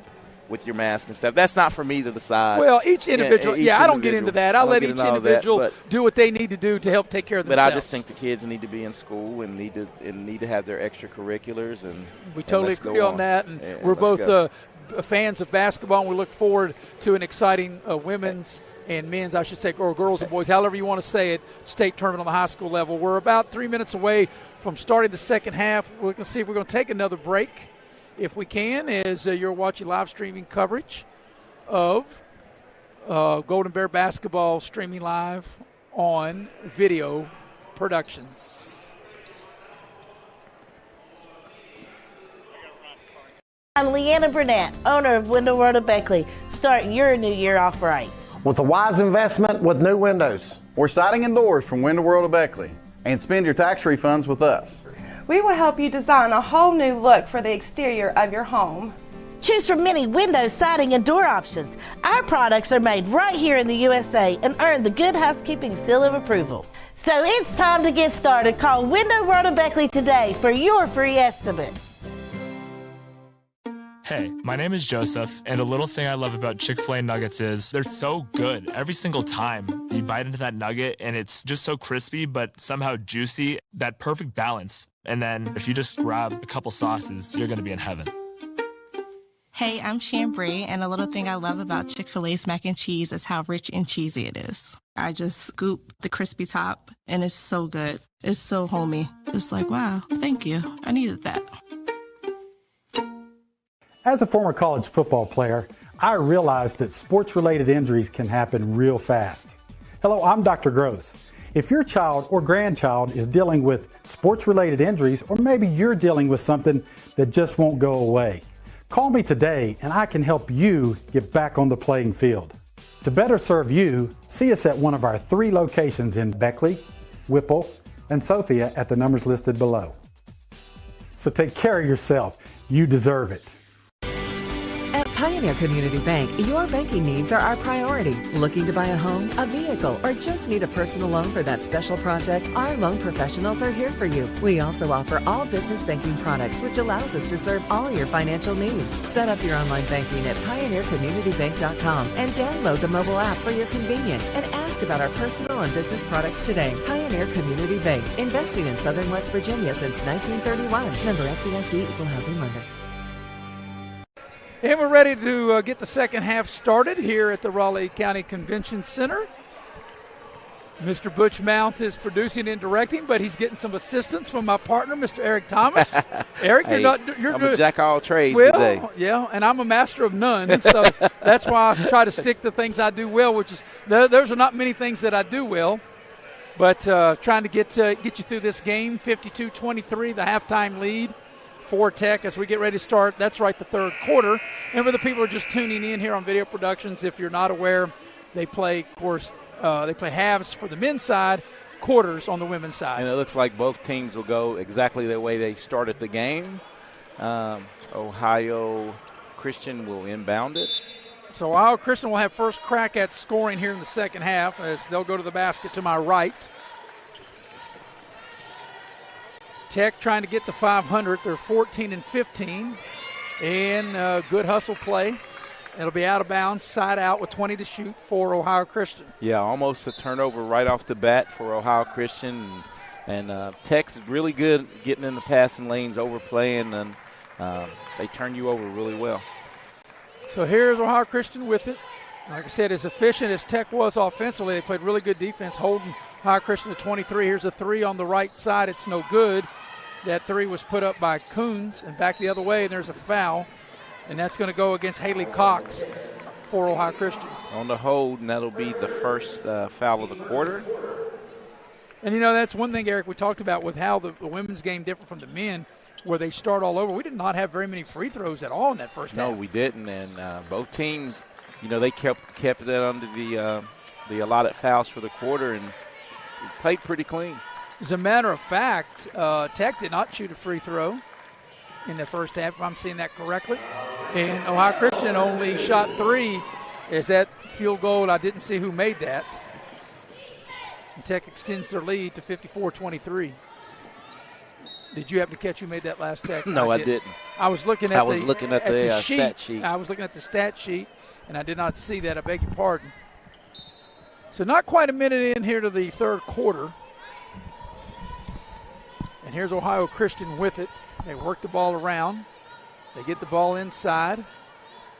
with your mask and stuff. That's not for me to decide. Well, each individual. I don't get into that. I'll let each individual do what they need to do to help take care of themselves. But I just think the kids need to be in school and need to have their extracurriculars, and we totally agree on that. And we're both fans of basketball, and we look forward to an exciting women's and men's, I should say, or girls and boys, however you want to say it, state tournament on the high school level. We're about 3 minutes away from starting the second half. We're going to see if we're going to take another break, if we can, as you're watching live streaming coverage of Golden Bear basketball, streaming live on Video Productions. I'm Leanna Burnett, owner of Window World of Beckley. Start your new year off right with a wise investment with new windows or siding and doors from Window World of Beckley, and spend your tax refunds with us. We will help you design a whole new look for the exterior of your home. Choose from many window, siding, and door options. Our products are made right here in the USA and earn the Good Housekeeping seal of approval. So it's time to get started. Call Window World of Beckley today for your free estimate. Hey, my name is Joseph, and a little thing I love about Chick-fil-A nuggets is they're so good every single time. You bite into that nugget, and it's just so crispy, but somehow juicy, that perfect balance. And then if you just grab a couple sauces, you're going to be in heaven. Hey, I'm Chambray, and a little thing I love about Chick-fil-A's mac and cheese is how rich and cheesy it is. I just scoop the crispy top, and it's so good. It's so homey. It's like, wow, thank you. I needed that. As a former college football player, I realized that sports-related injuries can happen real fast. Hello, I'm Dr. Gross. If your child or grandchild is dealing with sports-related injuries, or maybe you're dealing with something that just won't go away, call me today and I can help you get back on the playing field. To better serve you, see us at one of our 3 locations in Beckley, Whipple, and Sophia at the numbers listed below. So take care of yourself. You deserve it. At Pioneer Community Bank, your banking needs are our priority. Looking to buy a home, a vehicle, or just need a personal loan for that special project? Our loan professionals are here for you. We also offer all business banking products, which allows us to serve all your financial needs. Set up your online banking at pioneercommunitybank.com and download the mobile app for your convenience and ask about our personal and business products today. Pioneer Community Bank, investing in Southern West Virginia since 1931. Member FDIC, Equal Housing Lender. And we're ready to get the second half started here at the Raleigh County Convention Center. Mr. Butch Mounts is producing and directing, but he's getting some assistance from my partner, Mr. Eric Thomas. Eric, hey, you're I'm good. A jack of all trades today. Yeah, and I'm a master of none, so that's why I try to stick to things I do well, which is those are not many things that I do well. But trying to get you through this game, 52-23, the halftime lead for Tech as we get ready to start. That's right, the third quarter. And for the people who are just tuning in here on Video Productions, if you're not aware, they play, of course, they play halves for the men's side, quarters on the women's side. And it looks like both teams will go exactly the way they started the game. Ohio Christian will inbound it. So Ohio Christian will have first crack at scoring here in the second half as they'll go to the basket to my right. Tech trying to get to 500. They're 14-15. And good hustle play. It'll be out of bounds, side out with 20 to shoot for Ohio Christian. Yeah, almost a turnover right off the bat for Ohio Christian. And Tech's really good getting in the passing lanes, overplaying, they turn you over really well. So here's Ohio Christian with it. Like I said, as efficient as Tech was offensively, they played really good defense, holding Ohio Christian to 23. Here's a three on the right side. It's no good. That three was put up by Coons and back the other way, and there's a foul. And that's going to go against Haley Cox for Ohio Christian. On the hold, and that'll be the first foul of the quarter. And, that's one thing, Eric, we talked about with how the women's game different from the men, where they start all over. We did not have very many free throws at all in that first half. No, we didn't. And both teams, they kept it under the allotted fouls for the quarter and played pretty clean. As a matter of fact, Tech did not shoot a free throw in the first half, if I'm seeing that correctly. And Ohio Christian only shot 3. Is that field goal? I didn't see who made that. And Tech extends their lead to 54-23. Did you happen to catch who made that last Tech? No, I didn't. I was looking at the stat sheet. I was looking at the stat sheet, and I did not see that. I beg your pardon. So not quite a minute in here to the third quarter. And here's Ohio Christian with it. They work the ball around. They get the ball inside.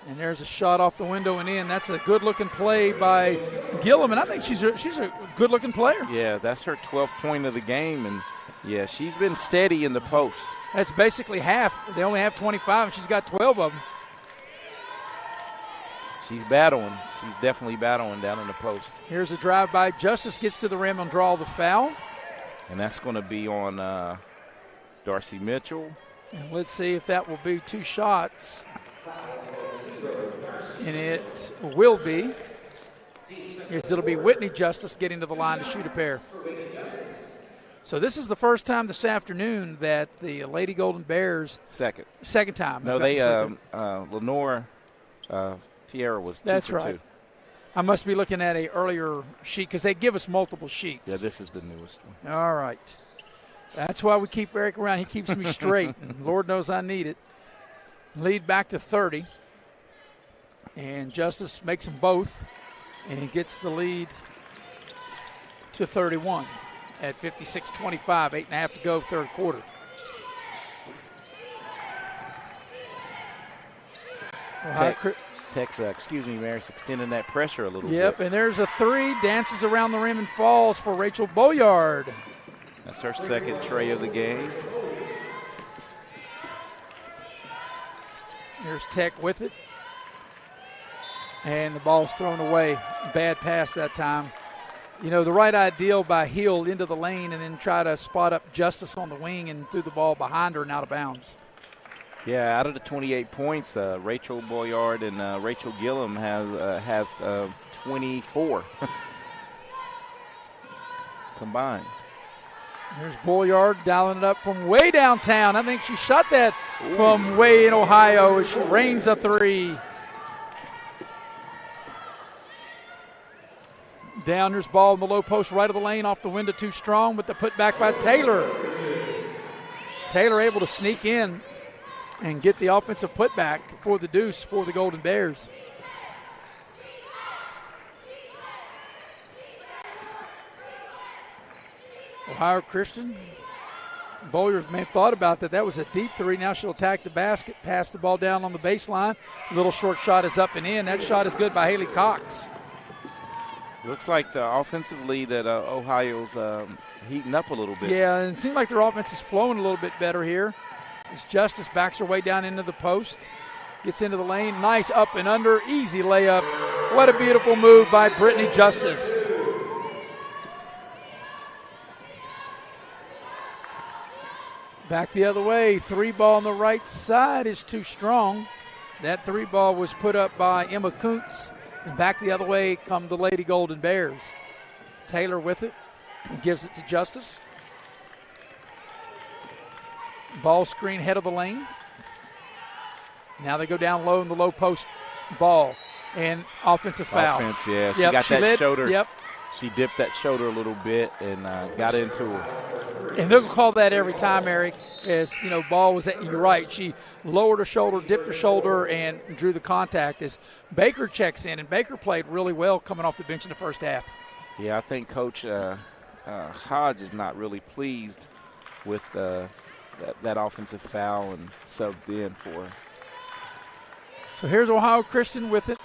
And there's a shot off the window and in. That's a good-looking play by Gillum, and I think she's a good-looking player. Yeah, that's her 12th point of the game, and, yeah, she's been steady in the post. That's basically half. They only have 25, and she's got 12 of them. She's battling. She's definitely battling down in the post. Here's a drive by. Justice gets to the rim and draw the foul. And that's going to be on Darcy Mitchell. And let's see if that will be 2 shots. And it will be. It'll be Whitney Justice getting to the line to shoot a pair. So this is the first time this afternoon that the Lady Golden Bears. Second time. No, they Lenore Fiera was 2 That's for right. 2. I must be looking at an earlier sheet because they give us multiple sheets. Yeah, this is the newest one. All right. That's why we keep Eric around. He keeps me straight. And Lord knows I need it. Lead back to 30. And Justice makes them both and gets the lead to 31 at 56-25. 8.5 to go, third quarter. Tech's, Maris extending that pressure a little bit. Yep, and there's a 3, dances around the rim and falls for Rachel Boyard. That's her second tray of the game. Here's Tech with it. And the ball's thrown away. Bad pass that time. The right ideal by Hill into the lane and then try to spot up Justice on the wing and threw the ball behind her and out of bounds. Yeah, out of the 28 points, Rachel Boyard and Rachel Gillum has 24 combined. There's Boyard dialing it up from way downtown. I think she shot that from way in Ohio as she rains a 3. Down, there's ball in the low post right of the lane, off the window, too strong, but the put back by Taylor. Taylor able to sneak in and get the offensive putback for the deuce for the Golden Bears. Ohio Christian. Boyers may have thought about that. That was a deep 3. Now she'll attack the basket, pass the ball down on the baseline. A little short shot is up and in. That shot is good by Haley Cox. Looks like offensively that Ohio's heating up a little bit. Yeah, and it seems like their offense is flowing a little bit better here. As Justice backs her way down into the post. Gets into the lane. Nice up and under. Easy layup. What a beautiful move by Brittany Justice. Back the other way. 3 ball on the right side is too strong. That 3 ball was put up by Emma Kuntz. And back the other way come the Lady Golden Bears. Taylor with it. He gives it to Justice. Ball screen head of the lane. Now they go down low in the low post ball. And offensive foul. Offense, yeah. She got that shoulder. Yep. She dipped that shoulder a little bit and got into her. And they'll call that every time, Eric, as, ball was at, you're right. She lowered her shoulder, dipped her shoulder, and drew the contact as Baker checks in. And Baker played really well coming off the bench in the first half. Yeah, I think Coach Hodge is not really pleased with that offensive foul and subbed in for her. So here's Ohio Christian with it.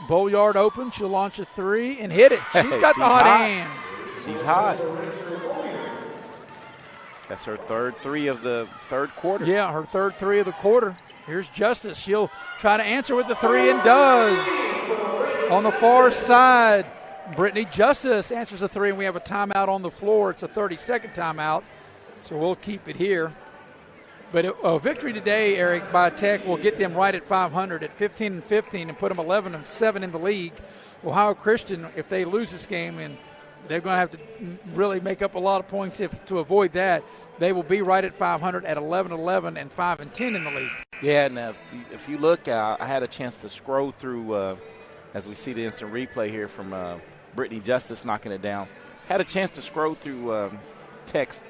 Bolyard open. She'll launch a three and hit it. She's got the hot hand. She's hot. That's her third three of the third quarter. Yeah, her third three of the quarter. Here's Justice. She'll try to answer with the three and does. On the far side, Brittany Justice answers a three, and we have a timeout on the floor. It's a 30-second timeout, so we'll keep it here. But a victory today, Eric, by Tech will get them right at 500 at 15-15 and put them 11-7 in the league. Ohio Christian, if they lose this game, and they're going to have to really make up a lot of points to avoid that, they will be right at 500 at 11-11 and 5-10 in the league. Yeah, now if you look, I had a chance to scroll through as we see the instant replay here from Brittany Justice knocking it down. Had a chance to scroll through Tech's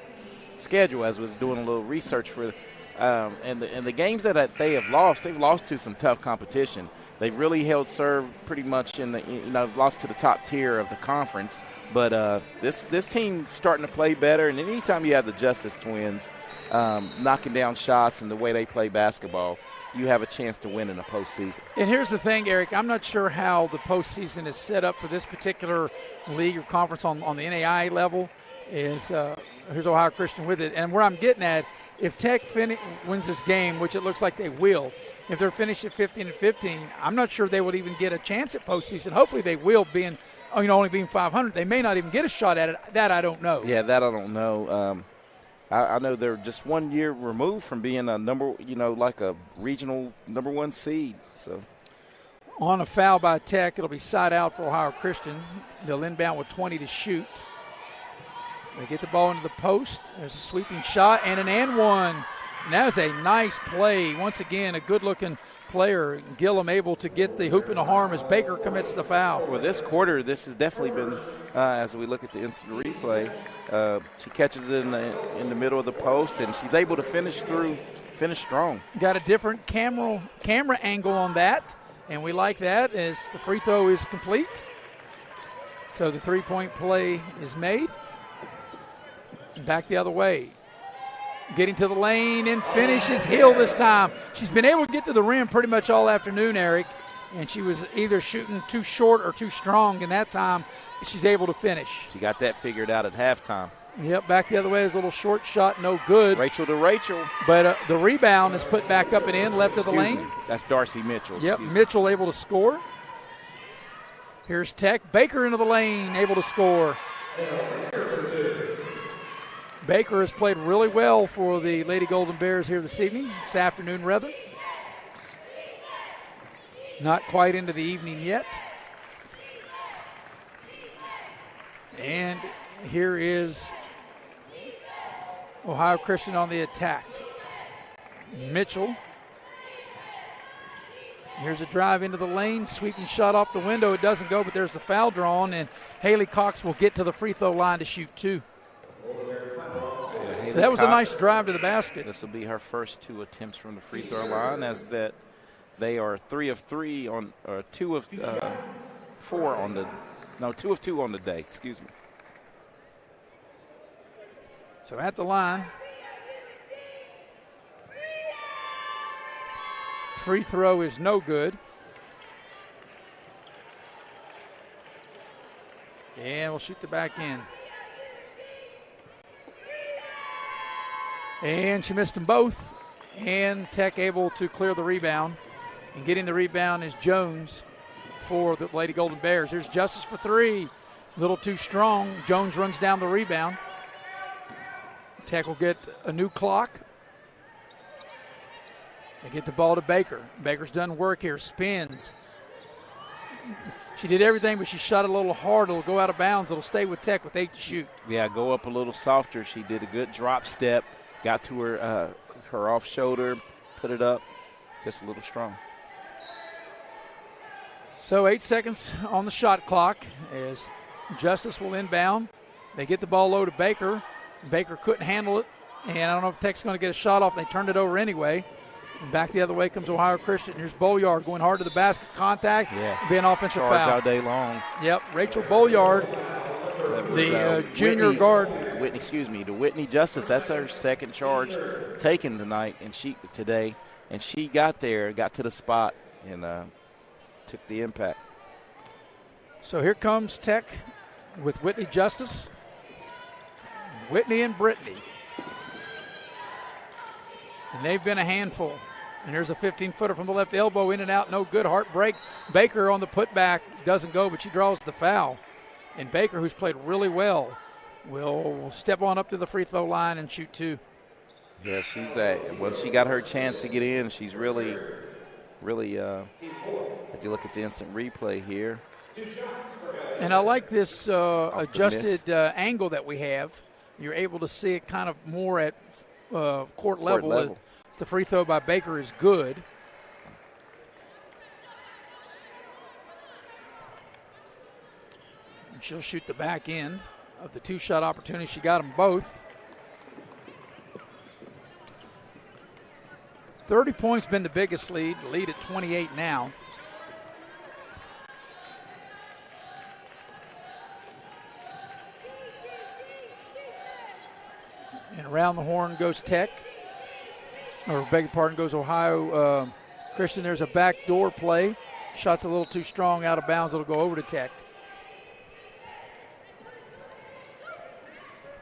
schedule as I was doing a little research for and the games that they have lost, they've lost to some tough competition. They've really held serve pretty much in the lost to the top tier of the conference. But this team's starting to play better, and anytime you have the Justice twins knocking down shots and the way they play basketball, you have a chance to win in the postseason. And here's the thing, Eric, I'm not sure how the postseason is set up for this particular league or conference on the NAIA level. Here's Ohio Christian with it. And where I'm getting at, if Tech wins this game, which it looks like they will, if they're finished at 15-15, I'm not sure they would even get a chance at postseason. Hopefully they will, only being 500. They may not even get a shot at it. That I don't know. Yeah, that I don't know. I know they're just 1 year removed from being a like a regional number one seed. So on a foul by Tech, it'll be side out for Ohio Christian. They'll inbound with 20 to shoot. They get the ball into the post. There's a sweeping shot and an and one. And that was a nice play. Once again, a good-looking player. Gillum able to get the hoop in the harm as Baker commits the foul. Well, this quarter, this has definitely been, as we look at the instant replay, she catches it in the middle of the post, and she's able to finish strong. Got a different camera angle on that, and we like that as the free throw is complete. So the three-point play is made. Back the other way. Getting to the lane and finishes Hill this time. She's been able to get to the rim pretty much all afternoon, Eric, and she was either shooting too short or too strong, and that time she's able to finish. She got that figured out at halftime. Yep, back the other way is a little short shot, no good. Rachel to Rachel. But the rebound is put back up and in, left of the lane. That's Darcy Mitchell. Yep, Mitchell able to score. Here's Tech. Baker into the lane, able to score. Baker has played really well for the Lady Golden Bears here this afternoon rather. Not quite into the evening yet. And here is Ohio Christian on the attack. Mitchell. Here's a drive into the lane, sweeping shot off the window. It doesn't go, but there's the foul drawn, and Haley Cox will get to the free throw line to shoot two. So that was a nice drive to the basket. This will be her first two attempts from the free throw line, as that they are 3 of 3 on, or 2 of 4 on the, no, 2 of 2 on the day. Excuse me. So at the line, free throw is no good. And we'll shoot the back end. And she missed them both. And Tech able to clear the rebound. And getting the rebound is Jones for the Lady Golden Bears. Here's Justice for three. A little too strong. Jones runs down the rebound. Tech will get a new clock. They get the ball to Baker. Baker's done work here. Spins. She did everything, but she shot a little hard. It'll go out of bounds. It'll stay with Tech with 8 to shoot. Yeah, go up a little softer. She did a good drop step. Got to her off shoulder, put it up, just a little strong. So 8 seconds on the shot clock as Justice will inbound. They get the ball low to Baker. Baker couldn't handle it, and I don't know if Tech's going to get a shot off. They turned it over anyway. And back the other way comes Ohio Christian. Here's Bolyard going hard to the basket. Contact. Yeah. Be an offensive Charge foul. all day long. Yep. Rachel Bolyard, the junior guard. Whitney Justice. That's her second charge taken tonight, and she got there, got to the spot, and took the impact. So here comes Tech with Whitney Justice, Whitney and Brittany. And they've been a handful. And here's a 15-footer from the left elbow, in and out, no good. Heartbreak. Baker on the putback doesn't go, but she draws the foul. And Baker, who's played really well, will step on up to the free throw line and shoot two. Yeah, she's that. Once she got her chance to get in, she's really, if you look at the instant replay here. And I like this adjusted angle that we have. You're able to see it kind of more at court level. The free throw by Baker is good. And she'll shoot the back end of the two-shot opportunity. She got them both. 30 points been the biggest lead at 28 now. And around the horn goes Tech. Or beg your pardon, goes Ohio Christian. There's a backdoor play. Shot's a little too strong, out of bounds. It'll go over to Tech.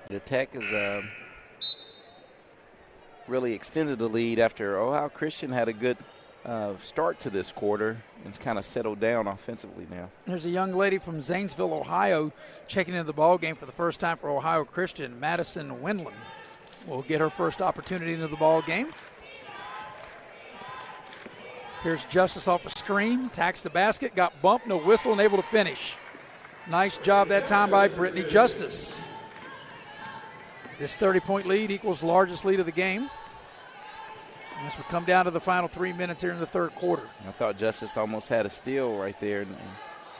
The Tech is really extended the lead after Ohio Christian had a good start to this quarter, and it's kind of settled down offensively now. There's a young lady from Zanesville, Ohio, checking into the ball game for the first time for Ohio Christian. Madison Windland will get her first opportunity into the ball game. Here's Justice off a screen, attacks the basket, got bumped, no whistle, and able to finish. Nice job that time by Brittany Justice. This 30-point lead equals largest lead of the game. As we come down to the final 3 minutes here in the third quarter. I thought Justice almost had a steal right there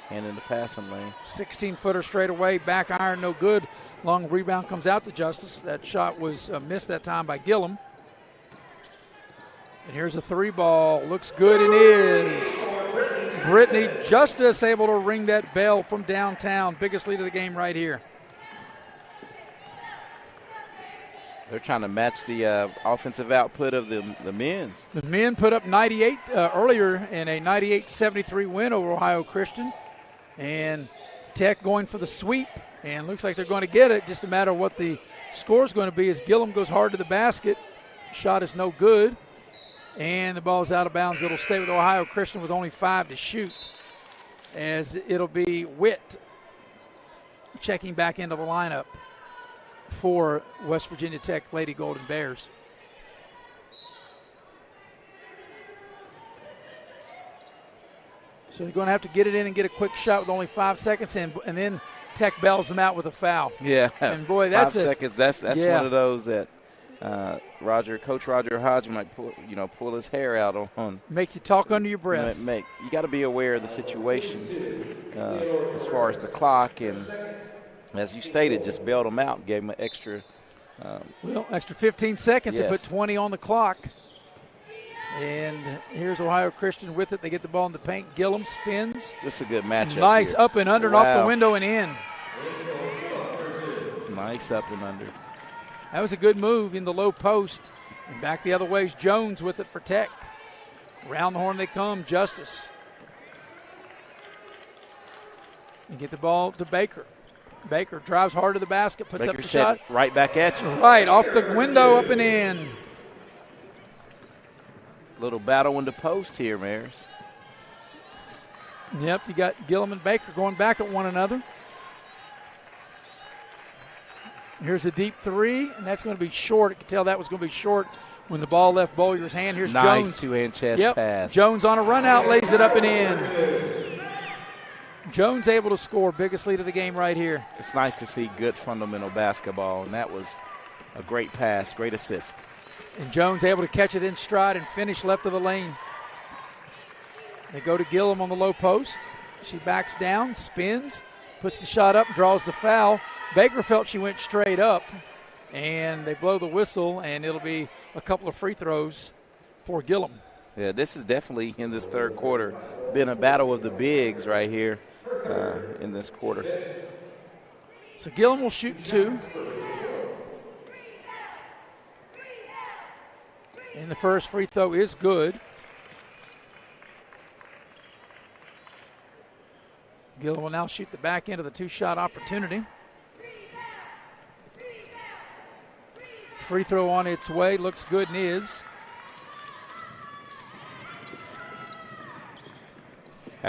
and in the passing lane. 16-footer straight away, back iron, no good. Long rebound comes out to Justice. That shot was missed that time by Gillum. And here's a three ball. Looks good and is. Brittany Justice able to ring that bell from downtown. Biggest lead of the game right here. They're trying to match the offensive output of the men's. The men put up 98 earlier in a 98-73 win over Ohio Christian. And Tech going for the sweep. And looks like they're going to get it. Just a matter of what the score is going to be as Gillum goes hard to the basket. Shot is no good. And the ball is out of bounds. It'll stay with Ohio Christian with only 5 to shoot, as it'll be Witt checking back into the lineup for West Virginia Tech Lady Golden Bears. So they're going to have to get it in and get a quick shot with only 5 seconds, and then Tech bails them out with a foul. Yeah, and boy, that's 5 seconds. That's yeah. One of those that Coach Roger Hodge might pull his hair out on. Make you talk under your breath. You got to be aware of the situation as far as the clock, and as you stated, just bailed them out and gave them an extra. Extra 15 seconds. Yes. They put 20 on the clock. And here's Ohio Christian with it. They get the ball in the paint. Gillum spins. This is a good matchup. Nice here. Up and under and off the window and in. Nice up and under. That was a good move in the low post. And back the other way is Jones with it for Tech. Around the horn they come. Justice. And get the ball to Baker. Baker drives hard to the basket, puts Baker up the shot. Right back at you. Right, off the window, up and in. Little battle in the post here, Maris. Yep, you got Gillum and Baker going back at one another. Here's a deep three, and that's going to be short. You can tell that was going to be short when the ball left Bowyer's hand. Here's nice Jones. Two-hand chest pass. Jones on a run out, lays it up and in. Jones able to score. Biggest lead of the game right here. It's nice to see good fundamental basketball, and that was a great pass, great assist. And Jones able to catch it in stride and finish left of the lane. They go to Gillum on the low post. She backs down, spins, puts the shot up, draws the foul. Baker felt she went straight up, and they blow the whistle, and it'll be a couple of free throws for Gillum. Yeah, this is definitely, in this third quarter, been a battle of the bigs right here in this quarter. So Gillum will shoot two. And the first free throw is good. Gill will now shoot the back end of the two-shot opportunity. Free throw on its way. Looks good and is.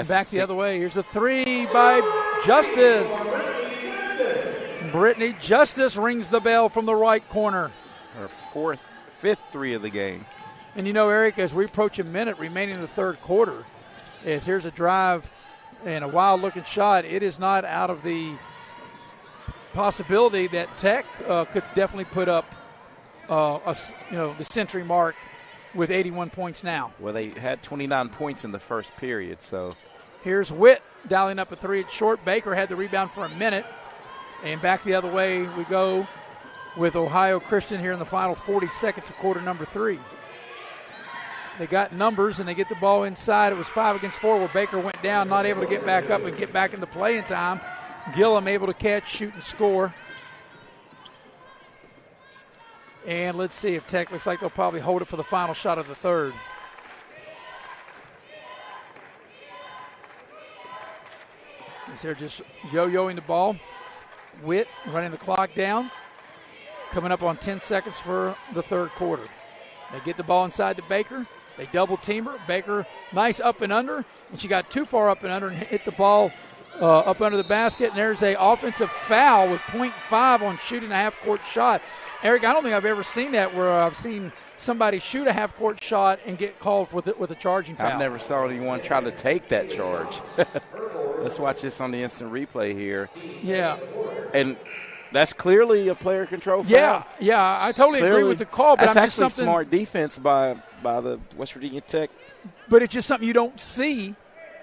Back the other way. Here's a three by Justice. Brittany Justice rings the bell from the right corner. Her fifth three of the game. And you know, Eric, as we approach a minute remaining in the third quarter, as here's a drive and a wild-looking shot, it is not out of the possibility that Tech could definitely put up the century mark with 81 points now. Well, they had 29 points in the first period, so. Here's Witt dialing up a three at short. Baker had the rebound for a minute. And back the other way we go with Ohio Christian here in the final 40 seconds of quarter number 3. They got numbers, and they get the ball inside. It was 5 against 4 where Baker went down, not able to get back up and get back into play in time. Gillum able to catch, shoot, and score. And let's see if Tech looks like they'll probably hold it for the final shot of the third. They're just yo-yoing the ball. Witt running the clock down. Coming up on 10 seconds for the third quarter. They get the ball inside to Baker. They double team her. Baker, nice up and under. And she got too far up and under and hit the ball up under the basket. And there's a offensive foul with .5 on shooting a half-court shot. Eric, I don't think I've ever seen that where I've seen somebody shoot a half-court shot and get called with a charging foul. I've never saw anyone try to take that charge. Let's watch this on the instant replay here. Yeah. And that's clearly a player control foul. Yeah, I totally agree with the call. But that's actually smart defense by the West Virginia Tech. But it's just something you don't see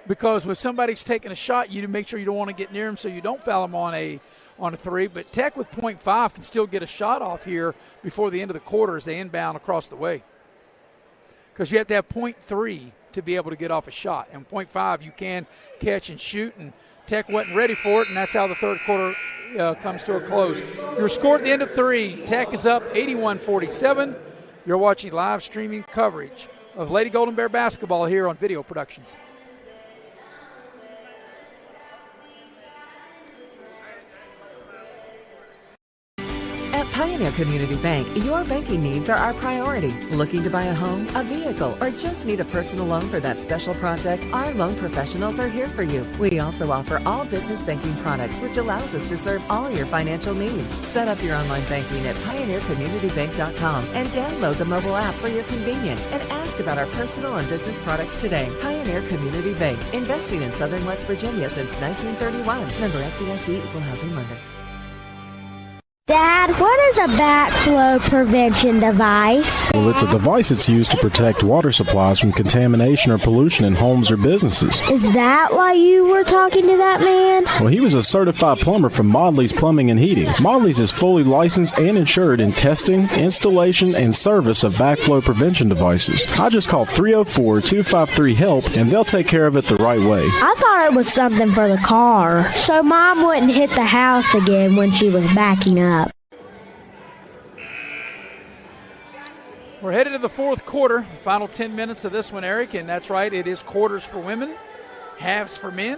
because when somebody's taking a shot, you make sure you don't want to get near them so you don't foul them on a three. But Tech with .5 can still get a shot off here before the end of the quarter as they inbound across the way. Because you have to have .3 to be able to get off a shot. And .5 you can catch and shoot, and Tech wasn't ready for it, and that's how the third quarter comes to a close. Your score at the end of 3, Tech is up 81-47. You're watching live streaming coverage of Lady Golden Bear basketball here on Video Productions. At Pioneer Community Bank, your banking needs are our priority. Looking to buy a home, a vehicle, or just need a personal loan for that special project? Our loan professionals are here for you. We also offer all business banking products, which allows us to serve all your financial needs. Set up your online banking at pioneercommunitybank.com and download the mobile app for your convenience and ask about our personal and business products today. Pioneer Community Bank, investing in Southern West Virginia since 1931. Member FDIC, Equal Housing Lender. Dad, what is a backflow prevention device? Well, it's a device that's used to protect water supplies from contamination or pollution in homes or businesses. Is that why you were talking to that man? Well, he was a certified plumber from Modley's Plumbing and Heating. Modley's is fully licensed and insured in testing, installation, and service of backflow prevention devices. I just call 304-253-HELP, and they'll take care of it the right way. I thought it was something for the car, so Mom wouldn't hit the house again when she was backing up. We're headed to the fourth quarter, final 10 minutes of this one, Eric, and that's right, it is quarters for women, halves for men,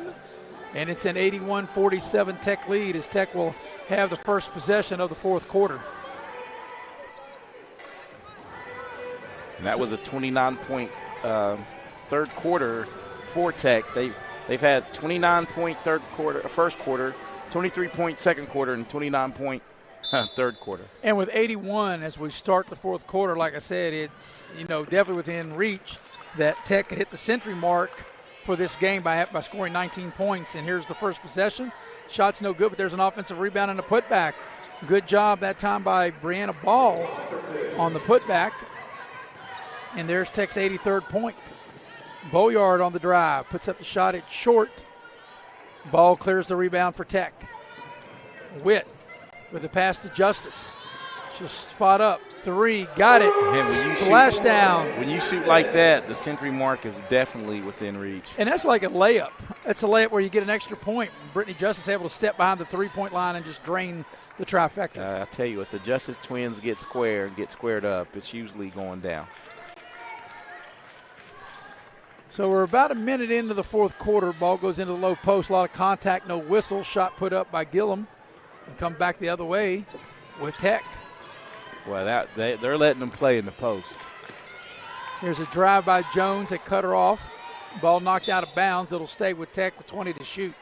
and it's an 81-47 Tech lead as Tech will have the first possession of the fourth quarter. And that was a 29-point third quarter for Tech. They've had 29-point first quarter, 23-point second quarter, and 29-point third quarter. And with 81 as we start the fourth quarter, like I said, it's definitely within reach that Tech could hit the century mark for this game by scoring 19 points. And here's the first possession. Shot's no good, but there's an offensive rebound and a putback. Good job that time by Brianna Ball on the putback. And there's Tech's 83rd point. Boyard on the drive, puts up the shot at short. Ball clears the rebound for Tech. Witt with a pass to Justice. She'll spot up. 3, got it. Flash down. When you shoot like that, the century mark is definitely within reach. And that's like a layup. That's a layup where you get an extra point. Brittany Justice able to step behind the three-point line and just drain the trifecta. I tell you, if the Justice twins get squared up, it's usually going down. So we're about a minute into the fourth quarter. Ball goes into the low post. A lot of contact, no whistle. Shot put up by Gillum and come back the other way with Tech. Well, they're letting them play in the post. Here's a drive by Jones. They cut her off. Ball knocked out of bounds. It'll stay with Tech with 20 to shoot.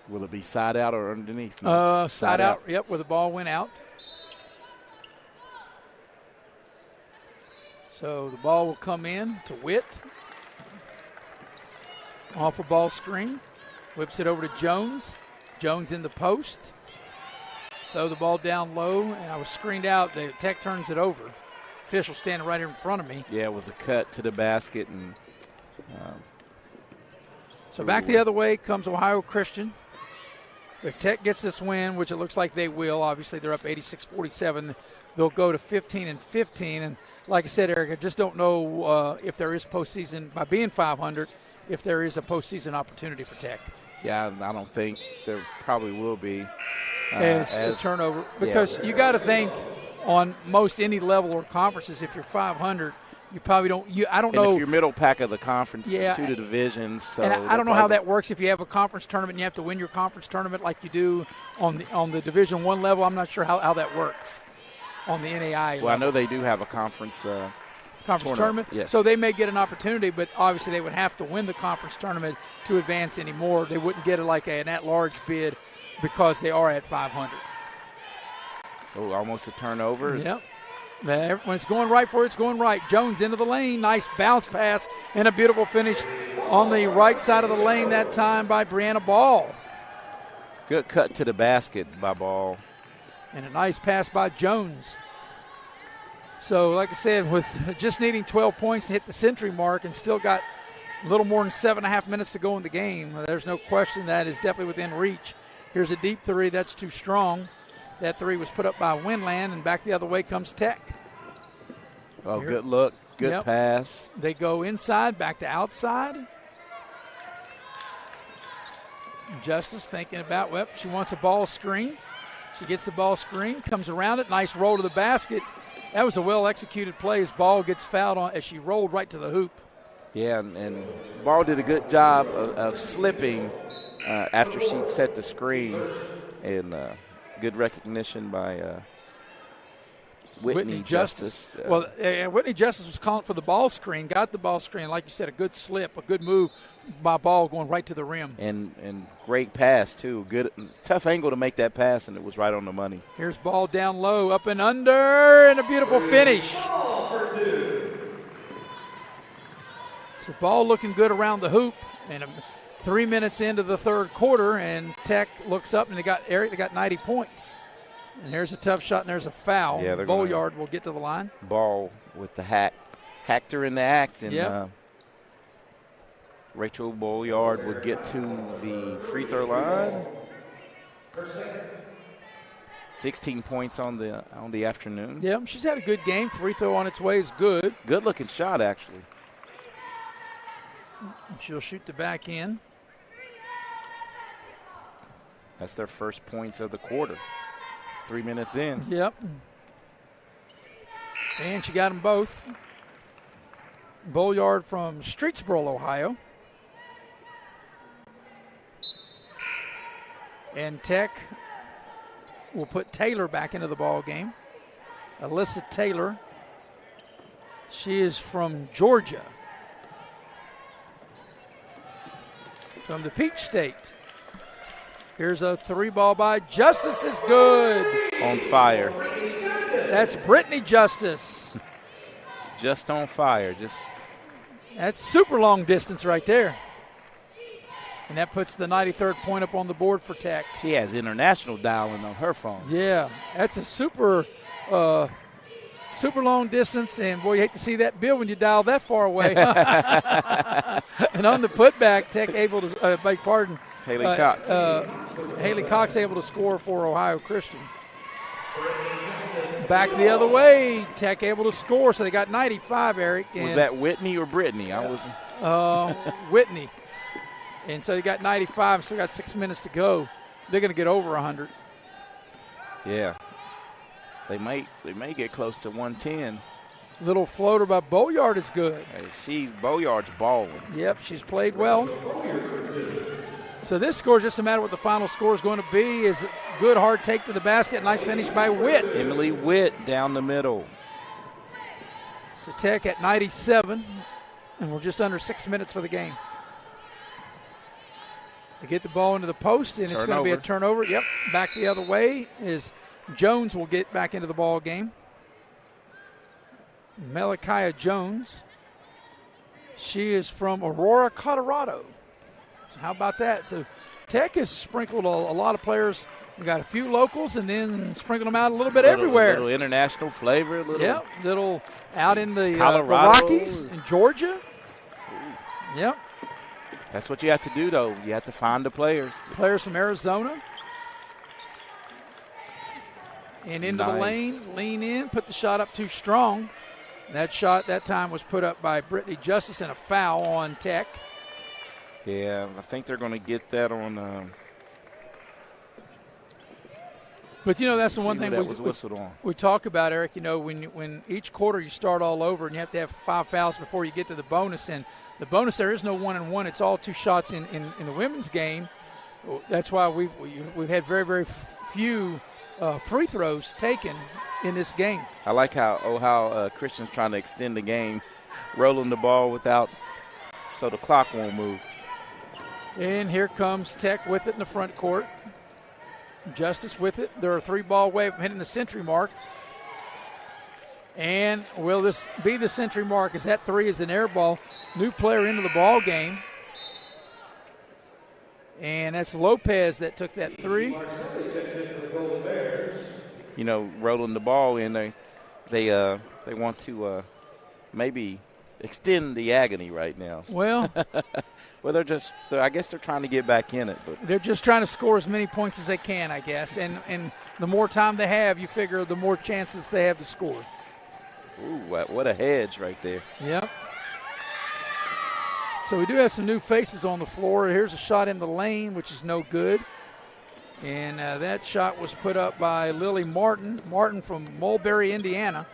Will it be side out or underneath? Side out. Yep, where the ball went out. So the ball will come in to Witt. Off a ball screen. Whips it over to Jones. Jones in the post. Throw the ball down low, and I was screened out. The Tech turns it over. Official standing right here in front of me. Yeah, it was a cut to the basket. And so back the other way comes Ohio Christian. If Tech gets this win, which it looks like they will, obviously they're up 86-47, they'll go to 15-15. And like I said, Eric, I just don't know if there is postseason, by being 500, if there is a postseason opportunity for Tech. Yeah, I don't think there probably will be. As a turnover. Because you got to think on most any level or conferences, if you're 500, you probably don't. I don't know. If you're middle pack of the conference, yeah, to the divisions. So and I don't know how that works. If you have a conference tournament and you have to win your conference tournament like you do on the Division I level, I'm not sure how that works on the NAI level. Well, I know they do have a conference tournament. Yes. So they may get an opportunity, but obviously they would have to win the conference tournament to advance anymore. They wouldn't get an at-large bid because they are at 500. Oh, almost a turnover. Yep. When it's going right for it, it's going right. Jones into the lane. Nice bounce pass and a beautiful finish on the right side of the lane that time by Brianna Ball. Good cut to the basket by Ball. And a nice pass by Jones. So, like I said, with just needing 12 points to hit the century mark and still got a little more than 7.5 minutes to go in the game, there's no question that is definitely within reach. Here's a deep three. That's too strong. That three was put up by Winland, and back the other way comes Tech. Oh, good look. Good pass. They go inside, back to outside. Justice thinking about, she wants a ball screen. She gets the ball screen, comes around it. Nice roll to the basket. That was a well-executed play as Ball gets fouled on as she rolled right to the hoop. Yeah, and Ball did a good job of slipping after she'd set the screen, and good recognition by Whitney Justice. Whitney Justice was calling for the ball screen, got the ball screen. Like you said, a good slip, a good move by Ball going right to the rim. And great pass, too. Good, tough angle to make that pass, and it was right on the money. Here's Ball down low, up and under, and a beautiful finish. So Ball looking good around the hoop, and 3 minutes into the third quarter, and Tech looks up, and they got 90 points. And there's a tough shot, and there's a foul. Yeah, Bolyard will get to the line. Ball with the hacked her in the act, and Rachel Bolyard will get to the free throw line. 16 points on the afternoon. Yeah, she's had a good game. Free throw on its way is good. Good looking shot, actually. She'll shoot the back end. That's their first points of the quarter. 3 minutes in. Yep. And she got them both. Bolyard from Streetsboro, Ohio. And Tech will put Taylor back into the ball game. Alyssa Taylor. She is from Georgia. From the Peach State. Here's a three ball by Justice is good. On fire. That's Brittany Justice. Just on fire. That's super long distance right there. And that puts the 93rd point up on the board for Tech. She has international dialing on her phone. Yeah, that's a super long distance, and boy, you hate to see that bill when you dial that far away. And on the putback, Tech able to, beg pardon, Haley Cox. Haley Cox able to score for Ohio Christian. Back the other way, Tech able to score, so they got 95, Eric. Was that Whitney or Brittany? Whitney. And so they got 95, still got 6 minutes to go. They're going to get over 100. Yeah. They may get close to 110. Little floater by Boyard is good. Hey, Boyard's balling. Yep, she's played well. So this score is just a matter what the final score is going to be. Is good hard take to the basket. Nice finish by Witt. Emily Witt down the middle. So Tech at 97, and we're just under 6 minutes for the game. They get the ball into the post, and it's going to be a turnover. Yep, back the other way is Jones will get back into the ball game. Malachi Jones. She is from Aurora, Colorado. So how about that? So Tech has sprinkled a lot of players. We got a few locals and then sprinkled them out a little bit everywhere. Little international flavor. Little out in the Rockies in Georgia. Yep. That's what you have to do, though. You have to find the players. Players from Arizona. And into the lane, lean in, put the shot up too strong. That shot that time was put up by Brittany Justice and a foul on Tech. Yeah, I think they're going to get that on. But, that's the one thing we talk about, Eric. When each quarter you start all over and you have to have 5 fouls before you get to the bonus. And the bonus, there is no 1-and-1. It's all 2 shots in the women's game. That's why we've had very, very few free throws taken in this game. I like how Christian's trying to extend the game, rolling the ball so the clock won't move. And here comes Tech with it in the front court. Justice with it. They're a 3-ball away from hitting the century mark. And will this be the century mark? As that 3 is an air ball. New player into the ball game. And that's Lopez that took that 3. Rolling the ball in, they want to maybe extend the agony right now. Well, I guess they're trying to get back in it. But they're just trying to score as many points as they can, I guess. And the more time they have, you figure the more chances they have to score. Ooh, what a hedge right there. Yep. So we do have some new faces on the floor. Here's a shot in the lane, which is no good. And that shot was put up by Lily Martin. Martin from Mulberry, Indiana.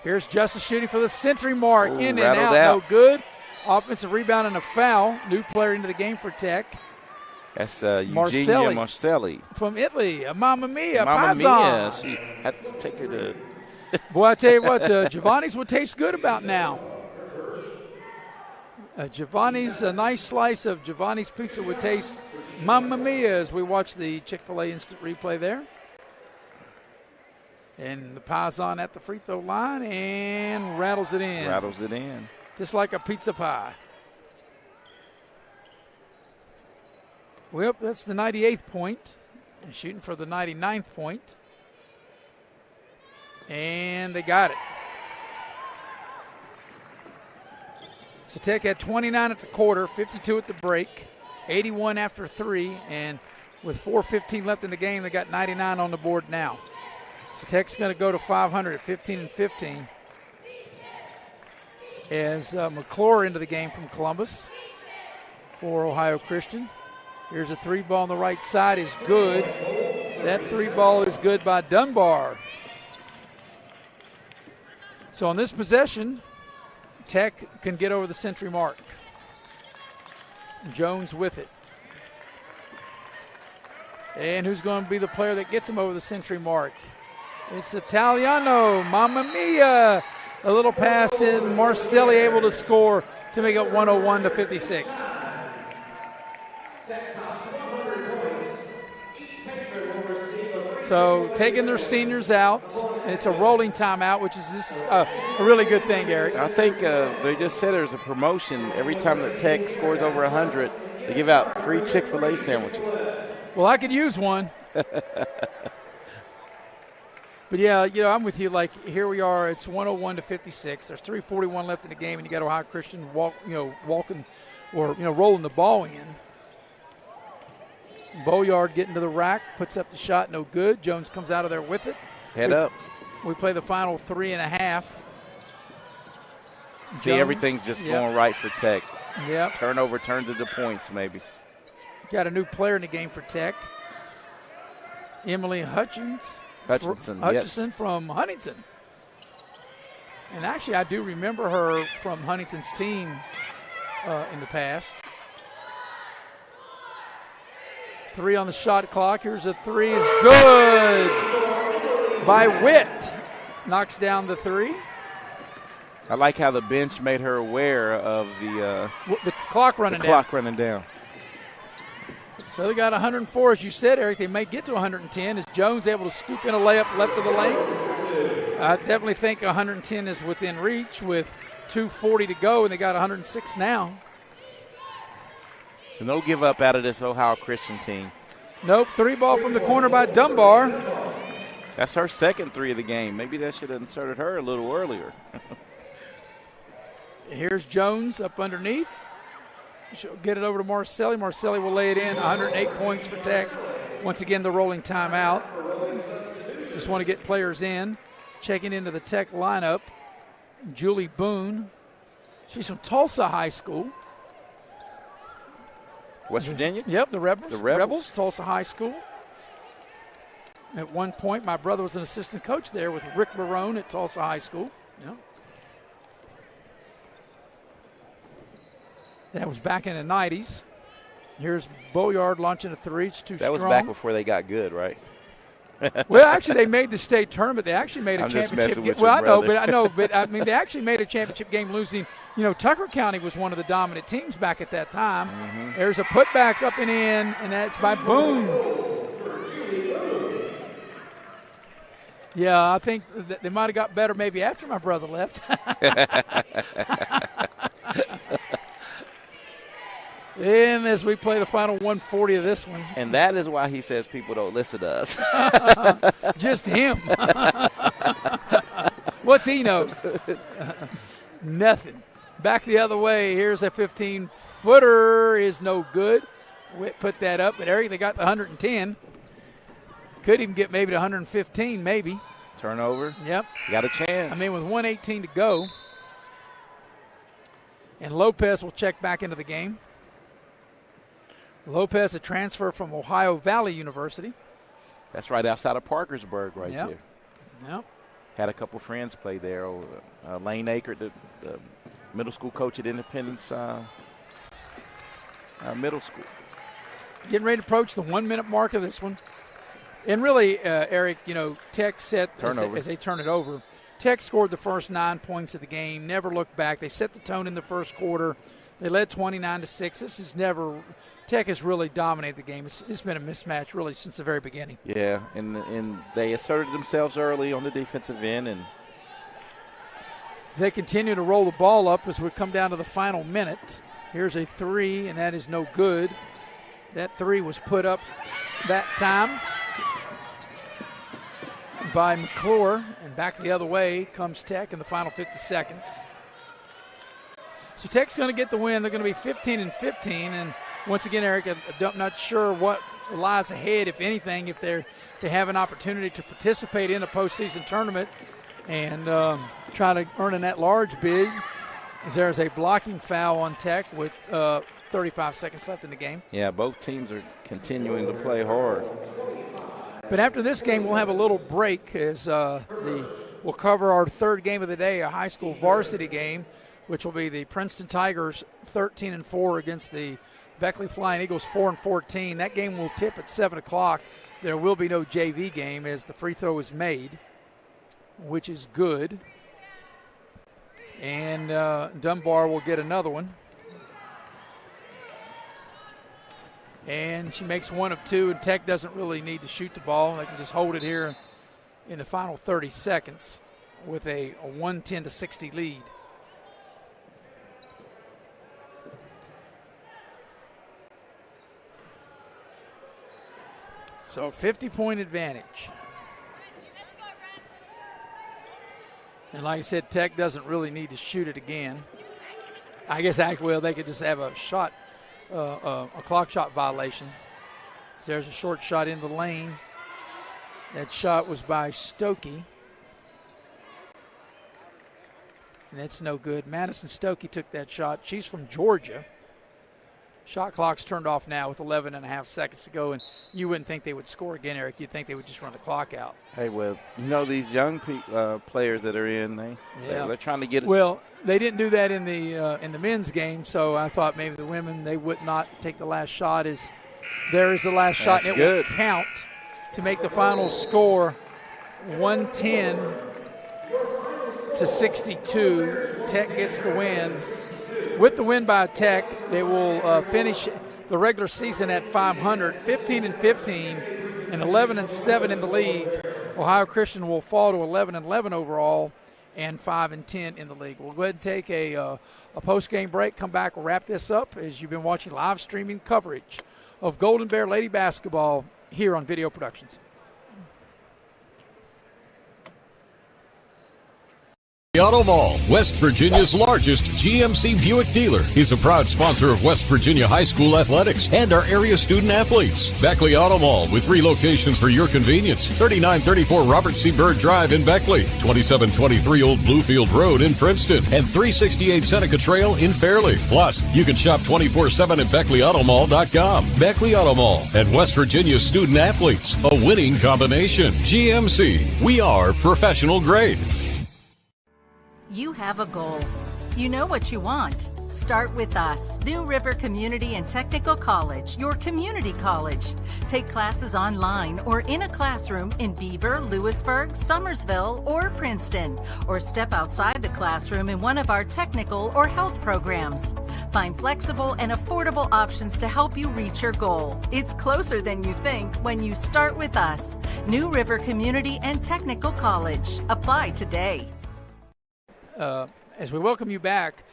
Here's Justice shooting for the century mark. In and out, no good. Offensive rebound and a foul. New player into the game for Tech. That's Eugenia Marcelli. From Italy. Mamma mia, Mamma Pazan. Mia. She had to take her to. Boy, I tell you what, Giovanni's would taste good about now. Giovanni's, a nice slice of Giovanni's pizza would taste mamma mia as we watch the Chick-fil-A instant replay there. And the Pazan at the free throw line and rattles it in. Just like a pizza pie. Well, that's the 98th point. And shooting for the 99th point. And they got it. So Tech had 29 at the quarter, 52 at the break, 81 after 3, and with 4:15 left in the game, they got 99 on the board now. So Tech's going to go to 500 at 15-15. As McClure into the game from Columbus for Ohio Christian. Here's a 3-ball on the right side is good. That 3-ball is good by Dunbar. So on this possession, Tech can get over the century mark. Jones with it. And who's going to be the player that gets him over the century mark? It's Italiano. Mamma mia. A little pass in. Marcelli able to score to make it 101-56. So taking their seniors out. It's a rolling timeout, this is a really good thing, Eric. I think they just said there's a promotion. Every time that Tech scores over 100, they give out free Chick-fil-A sandwiches. Well, I could use one. But, yeah, I'm with you. Like, here we are. It's 101-56. There's 3:41 left in the game, and you got Ohio Christian walking or, rolling the ball in. Boyard getting to the rack, puts up the shot, no good. Jones comes out of there with it. Head up. We play the final 3.5. See, everything's just going right for Tech. Yep. Turnover turns into points, maybe. Got a new player in the game for Tech. Emily Hutchins Hutchinson, Hutchinson from Huntington. And actually, I do remember her from Huntington's team in the past. 3 on the shot clock. Here's a 3. Is good by Witt. Knocks down the 3. I like how the bench made her aware of the clock running down. So they got 104, as you said, Eric. They may get to 110. Is Jones able to scoop in a layup left of the lane? I definitely think 110 is within reach with 2:40 to go, and they got 106 now. And they'll give up out of this Ohio Christian team. Nope, 3 ball from the corner by Dunbar. That's her second 3 of the game. Maybe that should have inserted her a little earlier. Here's Jones up underneath. She'll get it over to Marcelli. Marcelli will lay it in. 108 points for Tech. Once again, the rolling timeout. Just want to get players in. Checking into the Tech lineup, Julie Boone. She's from Tulsa High School. West Virginia? Yep, the Rebels. The Rebels. Tulsa High School. At one point, my brother was an assistant coach there with Rick Barone at Tulsa High School. Yep. That was back in the 90s. Here's Boyard launching a 3. It's too strong. That was back before they got good, right? Well, actually, they made the state tournament. They actually made a championship game. Well, I mean, they actually made a championship game losing. You know, Tucker County was one of the dominant teams back at that time. Mm-hmm. There's a putback up and in, and that's by Boone. Yeah, I think that they might have got better maybe after my brother left. And as we play the final 140 of this one. And that is why he says people don't listen to us. Just him. What's he know? Nothing. Back the other way. Here's a 15-footer is no good. Witt put that up, but Eric, they got the 110. Could even get maybe to 115, maybe. Turnover. Yep. Got a chance. I mean, with 1:18 to go. And Lopez will check back into the game. Lopez, a transfer from Ohio Valley University. That's right outside of Parkersburg there. Yep. Had a couple friends play there. Lane Aker, the middle school coach at Independence Middle School. Getting ready to approach the 1-minute mark of this one. And really, Eric, you know, Tech set as they turn it over. Tech scored the first 9 points of the game, never looked back. They set the tone in the first quarter. They led 29-6. This is never – Tech has really dominated the game. It's been a mismatch really since the very beginning. Yeah, and they asserted themselves early on the defensive end. And they continue to roll the ball up as we come down to the final minute. Here's a 3, and that is no good. That 3 was put up that time by McClure, and back the other way comes Tech in the final 50 seconds. So Tech's going to get the win. They're going to be 15-15, and once again, Eric, I'm not sure what lies ahead, if anything, if they have an opportunity to participate in a postseason tournament and try to earn an at-large bid. As there's a blocking foul on Tech with 35 seconds left in the game. Yeah, both teams are continuing to play hard. But after this game, we'll have a little break as we'll cover our third game of the day, a high school varsity game, which will be the Princeton Tigers 13-4 against the Beckley Flying Eagles 4-14. That game will tip at 7 o'clock. There will be no JV game as the free throw is made, which is good. And Dunbar will get another one. And she makes 1 of 2, and Tech doesn't really need to shoot the ball. They can just hold it here in the final 30 seconds with a 110-60 lead. So 50-point advantage. And like I said, Tech doesn't really need to shoot it again. I guess actually they could just have a shot, a clock shot violation. So there's a short shot in the lane. That shot was by Stokey. And that's no good. Madison Stokey took that shot. She's from Georgia. Shot clock's turned off now with 11 and a half seconds to go, and you wouldn't think they would score again, Eric. You'd think they would just run the clock out. Hey, well, these young players that are in, they're trying to get it. Well, they didn't do that in the men's game, so I thought maybe the women, they would not take the last shot. There is the last shot, and it will count to make the final score 110-62. Tech gets the win. With the win by Tech, they will finish the regular season at 500, 15-15, and 11-7 in the league. Ohio Christian will fall to 11-11 overall and 5-10 in the league. We'll go ahead and take a post-game break. Come back, we'll wrap this up as you've been watching live streaming coverage of Golden Bear Lady Basketball here on Video Productions. Auto Mall, West Virginia's largest GMC Buick dealer, is a proud sponsor of West Virginia High School athletics and our area student athletes. Beckley Auto Mall, with 3 locations for your convenience: 3934 Robert C. Byrd Drive in Beckley, 2723 Old Bluefield Road in Princeton, and 368 Seneca Trail in Fairleigh. Plus, you can shop 24/7 at BeckleyAutomall.com. Beckley Auto Mall and West Virginia student athletes, a winning combination. GMC, we are professional grade. You have a goal. You know what you want. Start with us. New River Community and Technical College, your community college. Take classes online or in a classroom in Beaver, Lewisburg, Summersville, or Princeton, or step outside the classroom in one of our technical or health programs. Find flexible and affordable options to help you reach your goal. It's closer than you think when you start with us. New River Community and Technical College. Apply today. As we welcome you back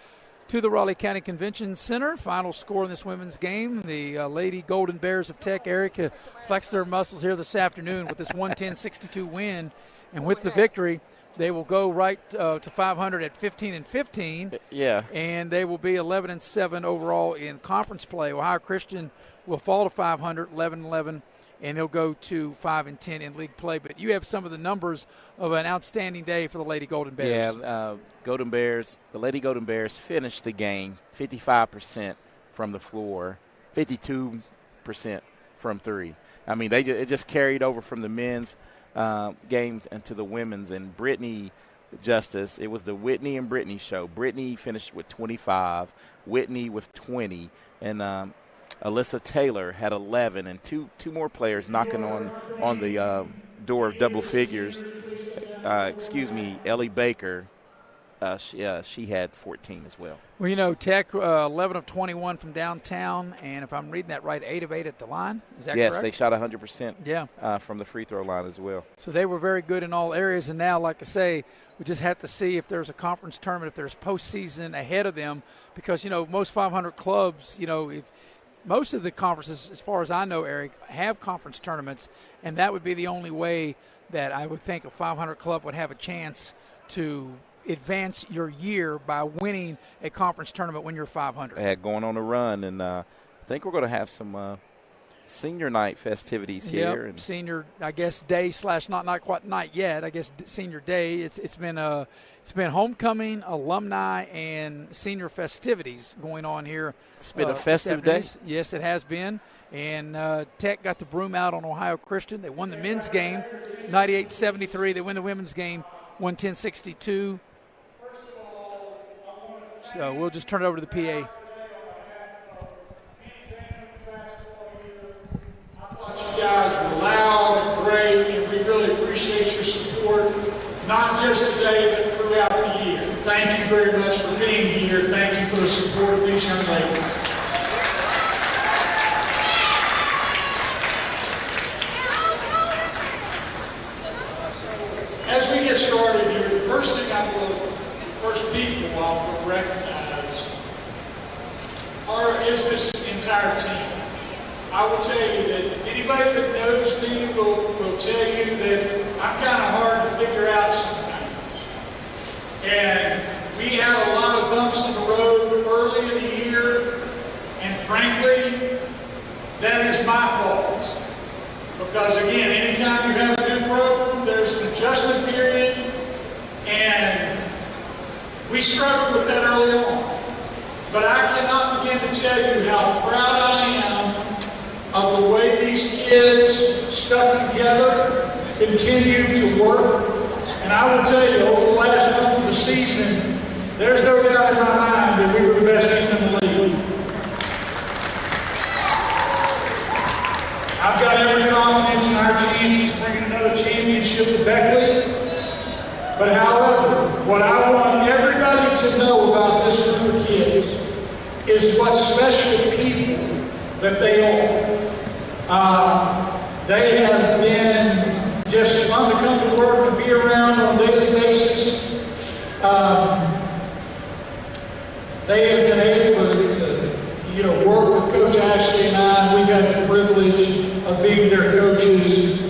to the Raleigh County Convention Center. Final score in this women's game. The Lady Golden Bears of Tech, Eric, flexed their muscles here this afternoon with this 110-62 win. And with the victory, they will go right to 500 at 15-15. Yeah. And they will be 11-7 overall in conference play. Ohio Christian will fall to 500, 11-11. And they'll go to 5-10 in league play. But you have some of the numbers of an outstanding day for the Lady Golden Bears. Yeah, Golden Bears, the Lady Golden Bears finished the game 55% from the floor, 52% from 3. I mean, it just carried over from the men's game into the women's. And Brittany Justice, it was the Whitney and Brittany show. Brittany finished with 25, Whitney with 20, and Alyssa Taylor had 11, and two more players knocking on the door of double figures. Ellie Baker, she had 14 as well. Well, Tech 11 of 21 from downtown, and if I'm reading that right, 8 of 8 at the line. Is that correct? Yes, they shot 100%. Yeah, from the free throw line as well. So they were very good in all areas, and now, like I say, we just have to see if there's a conference tournament, if there's postseason ahead of them, because most 500 clubs, if most of the conferences, as far as I know, Eric, have conference tournaments, and that would be the only way that I would think a 500 club would have a chance to advance your year by winning a conference tournament when you're 500. They had going on a run, and I think we're going to have some senior night festivities here. And senior, I guess, day / not quite night yet. I guess senior day. It's been homecoming, alumni, and senior festivities going on here. It's been a festive day. Yes, it has been. And Tech got the broom out on Ohio Christian. They won the men's game, 98-73. They win the women's game, 110-62. So we'll just turn it over to the PA. You guys were loud and great, and we really appreciate your support, not just today, but throughout the year. Thank you very much for being here. Thank you for the support of these young ladies. As we get started here, the first thing people I will recognize is this entire team. I will tell you that anybody that knows me will tell you that I'm kind of hard to figure out sometimes. And we had a lot of bumps in the road early in the year, and frankly, that is my fault. Because again, anytime you have a new program, there's an adjustment period, and we struggled with that early on. But I cannot begin begin to tell you how proud I am of the way these kids stuck together, continued to work. And I will tell you, over the last month of the season, there's no doubt in my mind that we were the best team in the league. I've got every confidence in our chance to bring another championship to Beckley. But however, what I want everybody to know about this group of kids is what special people that they are. They have been just fun to come to work and be around on a daily basis. They have been able to work with Coach Ashley and I. We've had the privilege of being their coaches.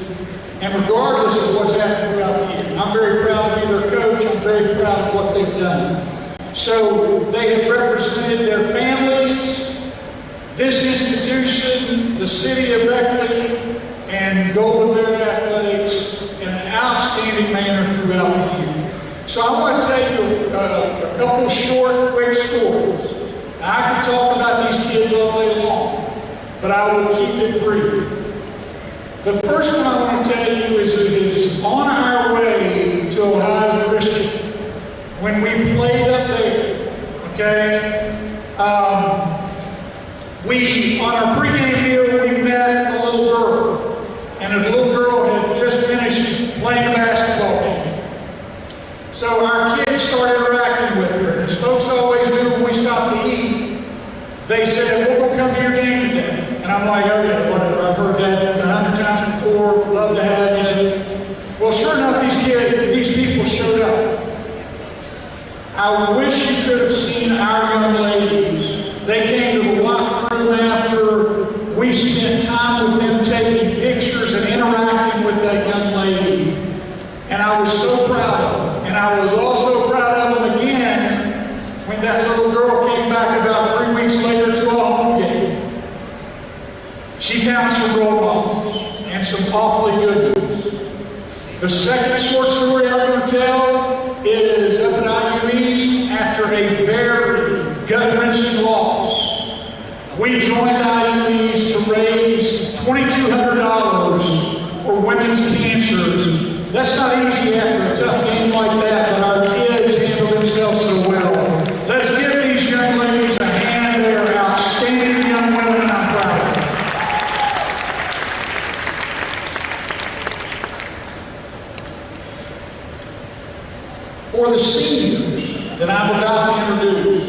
And regardless of what's happened throughout the year, I'm very proud to be their coach. I'm very proud of what they've done. So they have represented their families, this institution, the city of Beckley, and Golden Bear Athletics in an outstanding manner throughout the year. So I want to tell you a couple short, quick stories. Now, I can talk about these kids all day long, but I will keep it brief. The first one I want to tell you is on our way to Ohio Christian, when we played up there, okay? On our pregame deal, we met a little girl, and this little girl had just finished playing a basketball game. So our kids started interacting with her. As folks always do when we stop to eat, they said, "We'll go come to your game today." And I'm like, "Okay, whatever. I've heard that 100 times before. Love to have you." Well, sure enough, these people showed up. I wish you could have seen our young ladies. They came to the locker room after. We spent time with them taking pictures and interacting with that young lady. And I was so proud of them. And I was also proud of them again when that little girl came back about 3 weeks later to a home game. She found some role models and some awfully good ones. The second short story I'm going to tell is up at IU East after a very gut-wrenching loss. We joined IU East to raise $2,200 for women's cancers. That's not easy after a tough game like that, but our kids handle themselves so well. Let's give these young ladies a hand. They are outstanding young women, and I'm proud of them. For the seniors that I'm about to introduce,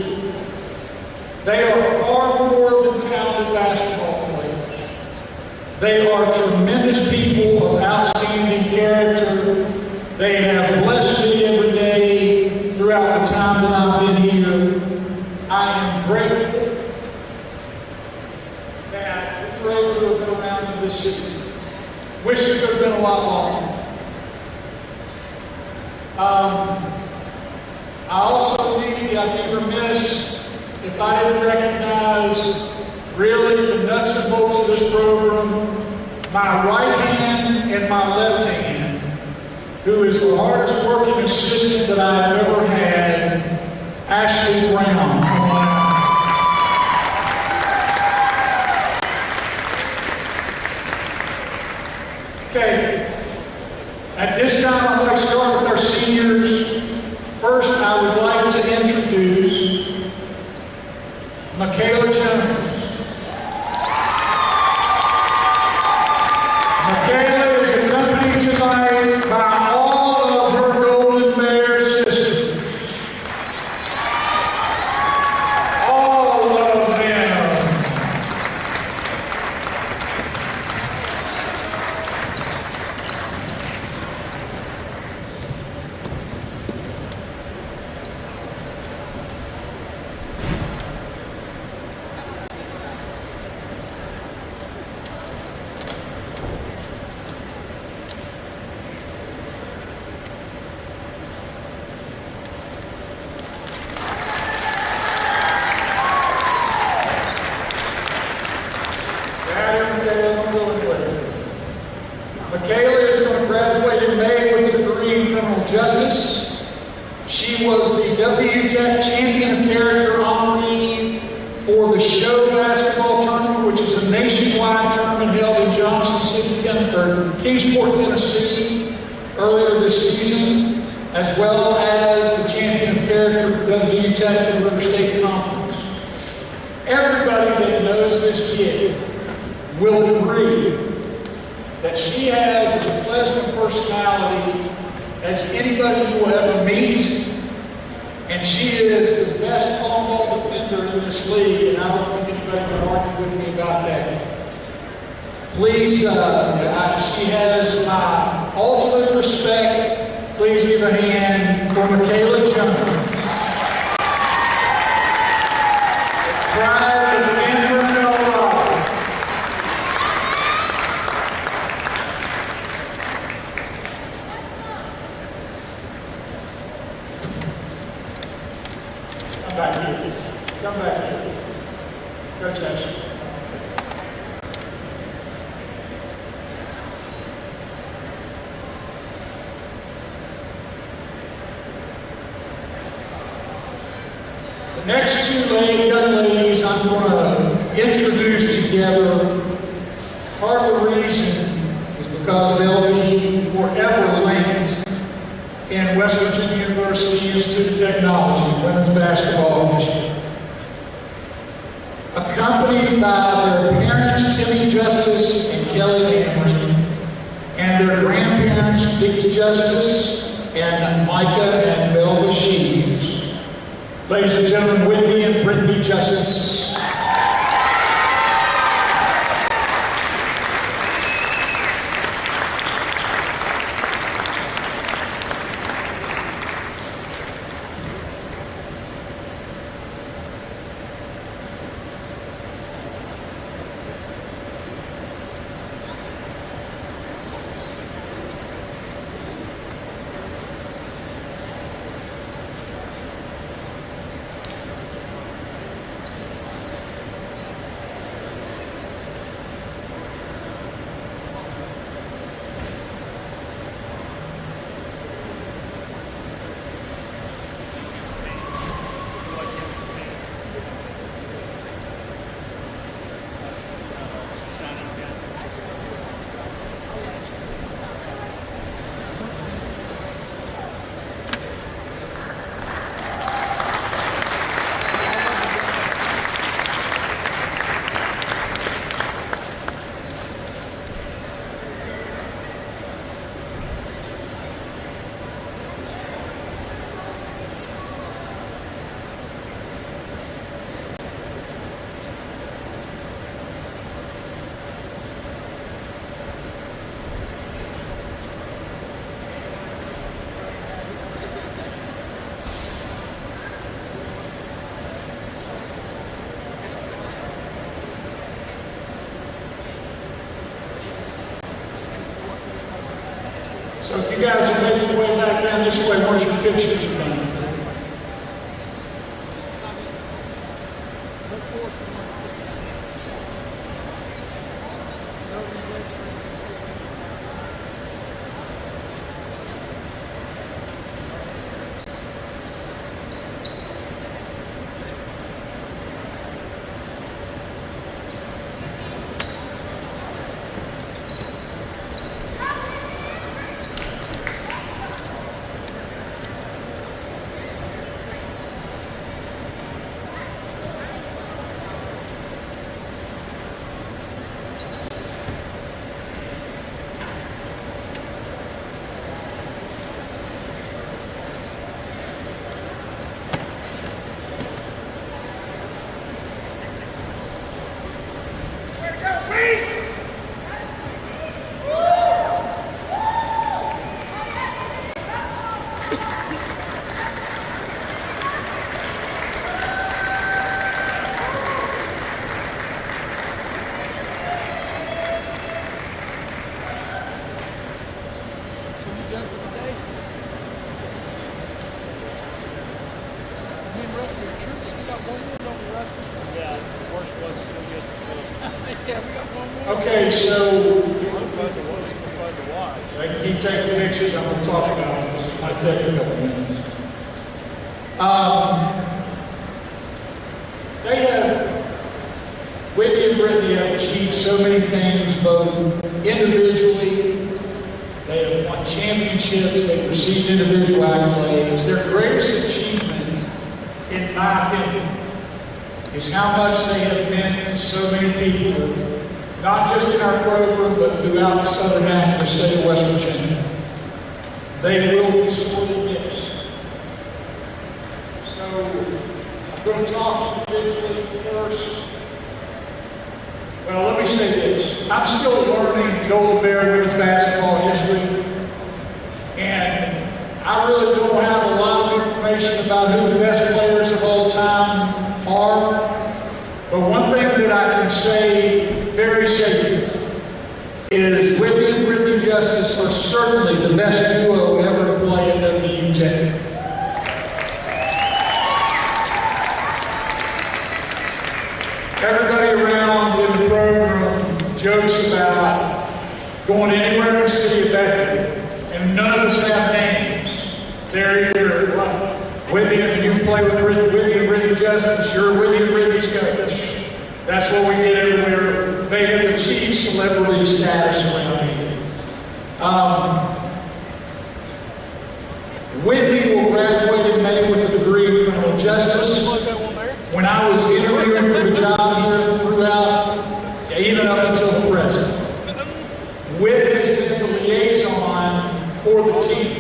they are far more than talented basketball players. They are tremendous people of outstanding character. They have blessed me every day throughout the time that I've been here. I am grateful that we were able to have come around to this season. Wish it could have been a lot longer. I'd be remiss if I didn't recognize really the nuts and bolts of this program, my right hand and my left hand, who is the hardest working assistant that I've ever had, Ashley Brown. Okay, at this time I'd like to start with our seniors. First, I would like to introduce Michaela Jones. Michaela is accompanied tonight by all of her Golden Bear sisters. All of them. Michaela is going to graduate in May with a degree in criminal justice. She was the WTEC Champion of Character honoree for the show basketball tournament, which is a nationwide tournament held in Johnson City, Kingsport, Tennessee, earlier this season, as well as the champion of character for the Untitled River State Conference. Everybody that knows this kid will agree that she has as pleasant a personality as anybody you will ever meet, and she is the best on-ball defender in this league, and I don't think anybody would argue with me about that. Please, she has my ultimate respect. Please give a hand for Michaela Jones. Pride of Denver, Colorado. Come back here. Come back here. Go touch. The next two young ladies I'm going to introduce together, part of the reason is because they'll be forever linked in West Virginia University Institute of Technology, women's basketball history. Accompanied by their parents, Timmy Justice and Kelly Amory, and their grandparents, Vicki Justice and Micah and Belva Sheaves. Ladies and gentlemen, Whitney and Brittany Justice. So if you guys are making your way back down this way, where's your pictures from? Okay, so I can keep taking pictures. I'm going to talk about it. This might take a couple minutes. They have Whitney and Brittany have achieved so many things, both individually. They have won championships. They've received individual accolades. Their greatest achievement, in my opinion, is how much they have meant to so many people, not just in our program, but throughout the southern half of the state of West Virginia. They will be sorely missed. So, I'm going to talk individually first. Well, let me say this. I'm still learning Golden Bear women's basketball history, and I really don't have a lot of information about who the best players of all time are. But one thing that I can say very safely is Whitney and Brittany Justice are certainly the best duo ever to play at WU Tech. Everybody around in the program jokes about going anywhere in the city of Beckley, and none of us have names. They're either Whitney, and you play with Whitney and Brittany Justice, you're Whitney and Brittany's coach. That's what we get everywhere. They have achieved celebrity status around here. Whitney will graduate in May with a degree in criminal justice. When I was interviewing for the job here throughout, even up until the present, Whitney has been the liaison for the team.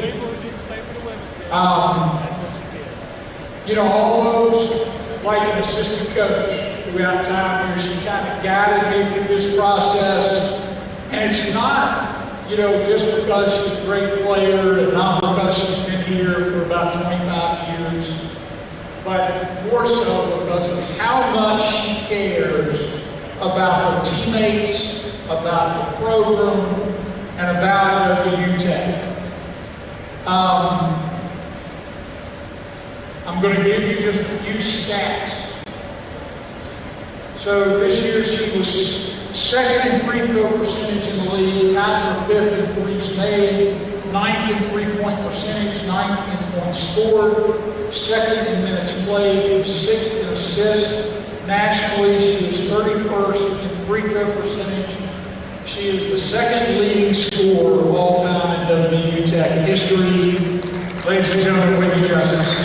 Almost like an assistant coach throughout time here. She kind of guided me through this process. And it's not, just because she's a great player and not because she's been here for about 25 years, but more so because of how much she cares about her teammates, about the program, and about WU Tech. I'm going to give you just a few stats. So this year she was second in free throw percentage in the league, tied for fifth in threes made, ninth in three-point percentage, ninth in points scored, second in minutes played, sixth in assists. Nationally, she is 31st in free throw percentage. She is the second leading scorer of all time in WU Tech history. Ladies and gentlemen, Whitney Justice.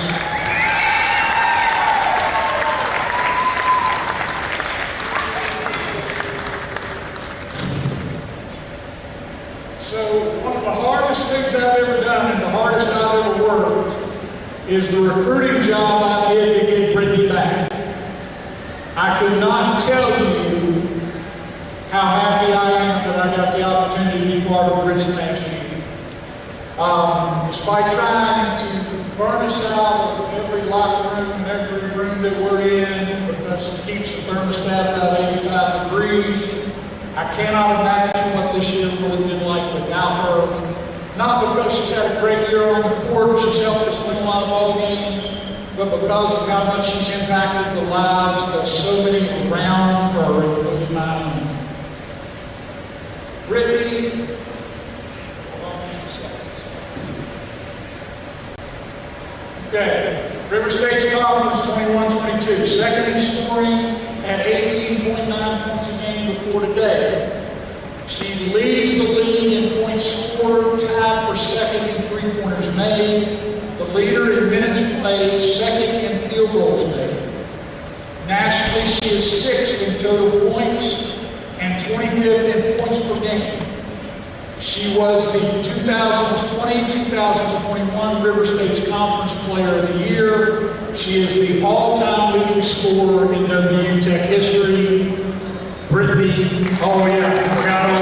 Things I've ever done and the hardest I've ever worked is the recruiting job I did to get Brittany back. I could not tell you how happy I am that I got the opportunity to be part of Brittany's next year. Despite trying to burn us out of every locker room and every room that we're in because it keeps the thermostat about 85 degrees, I cannot imagine what this year would have been like without her. Not because she's had a great year on the court, she's helped us win a lot of ball games, but because of how much she's impacted the lives of so many around her, including mine. Brittany, hold on just a second. Okay, River State's Conference 21-22, second in scoring at 18.9 points a game before today. She leads the league in points scored, tied for second in three-pointers made, the leader in minutes played, second in field goals made. Nationally, she is sixth in total points and 25th in points per game. She was the 2020-2021 River State's Conference Player of the Year. She is the all-time leading scorer in WU Tech history. Brittany, oh yeah, forgot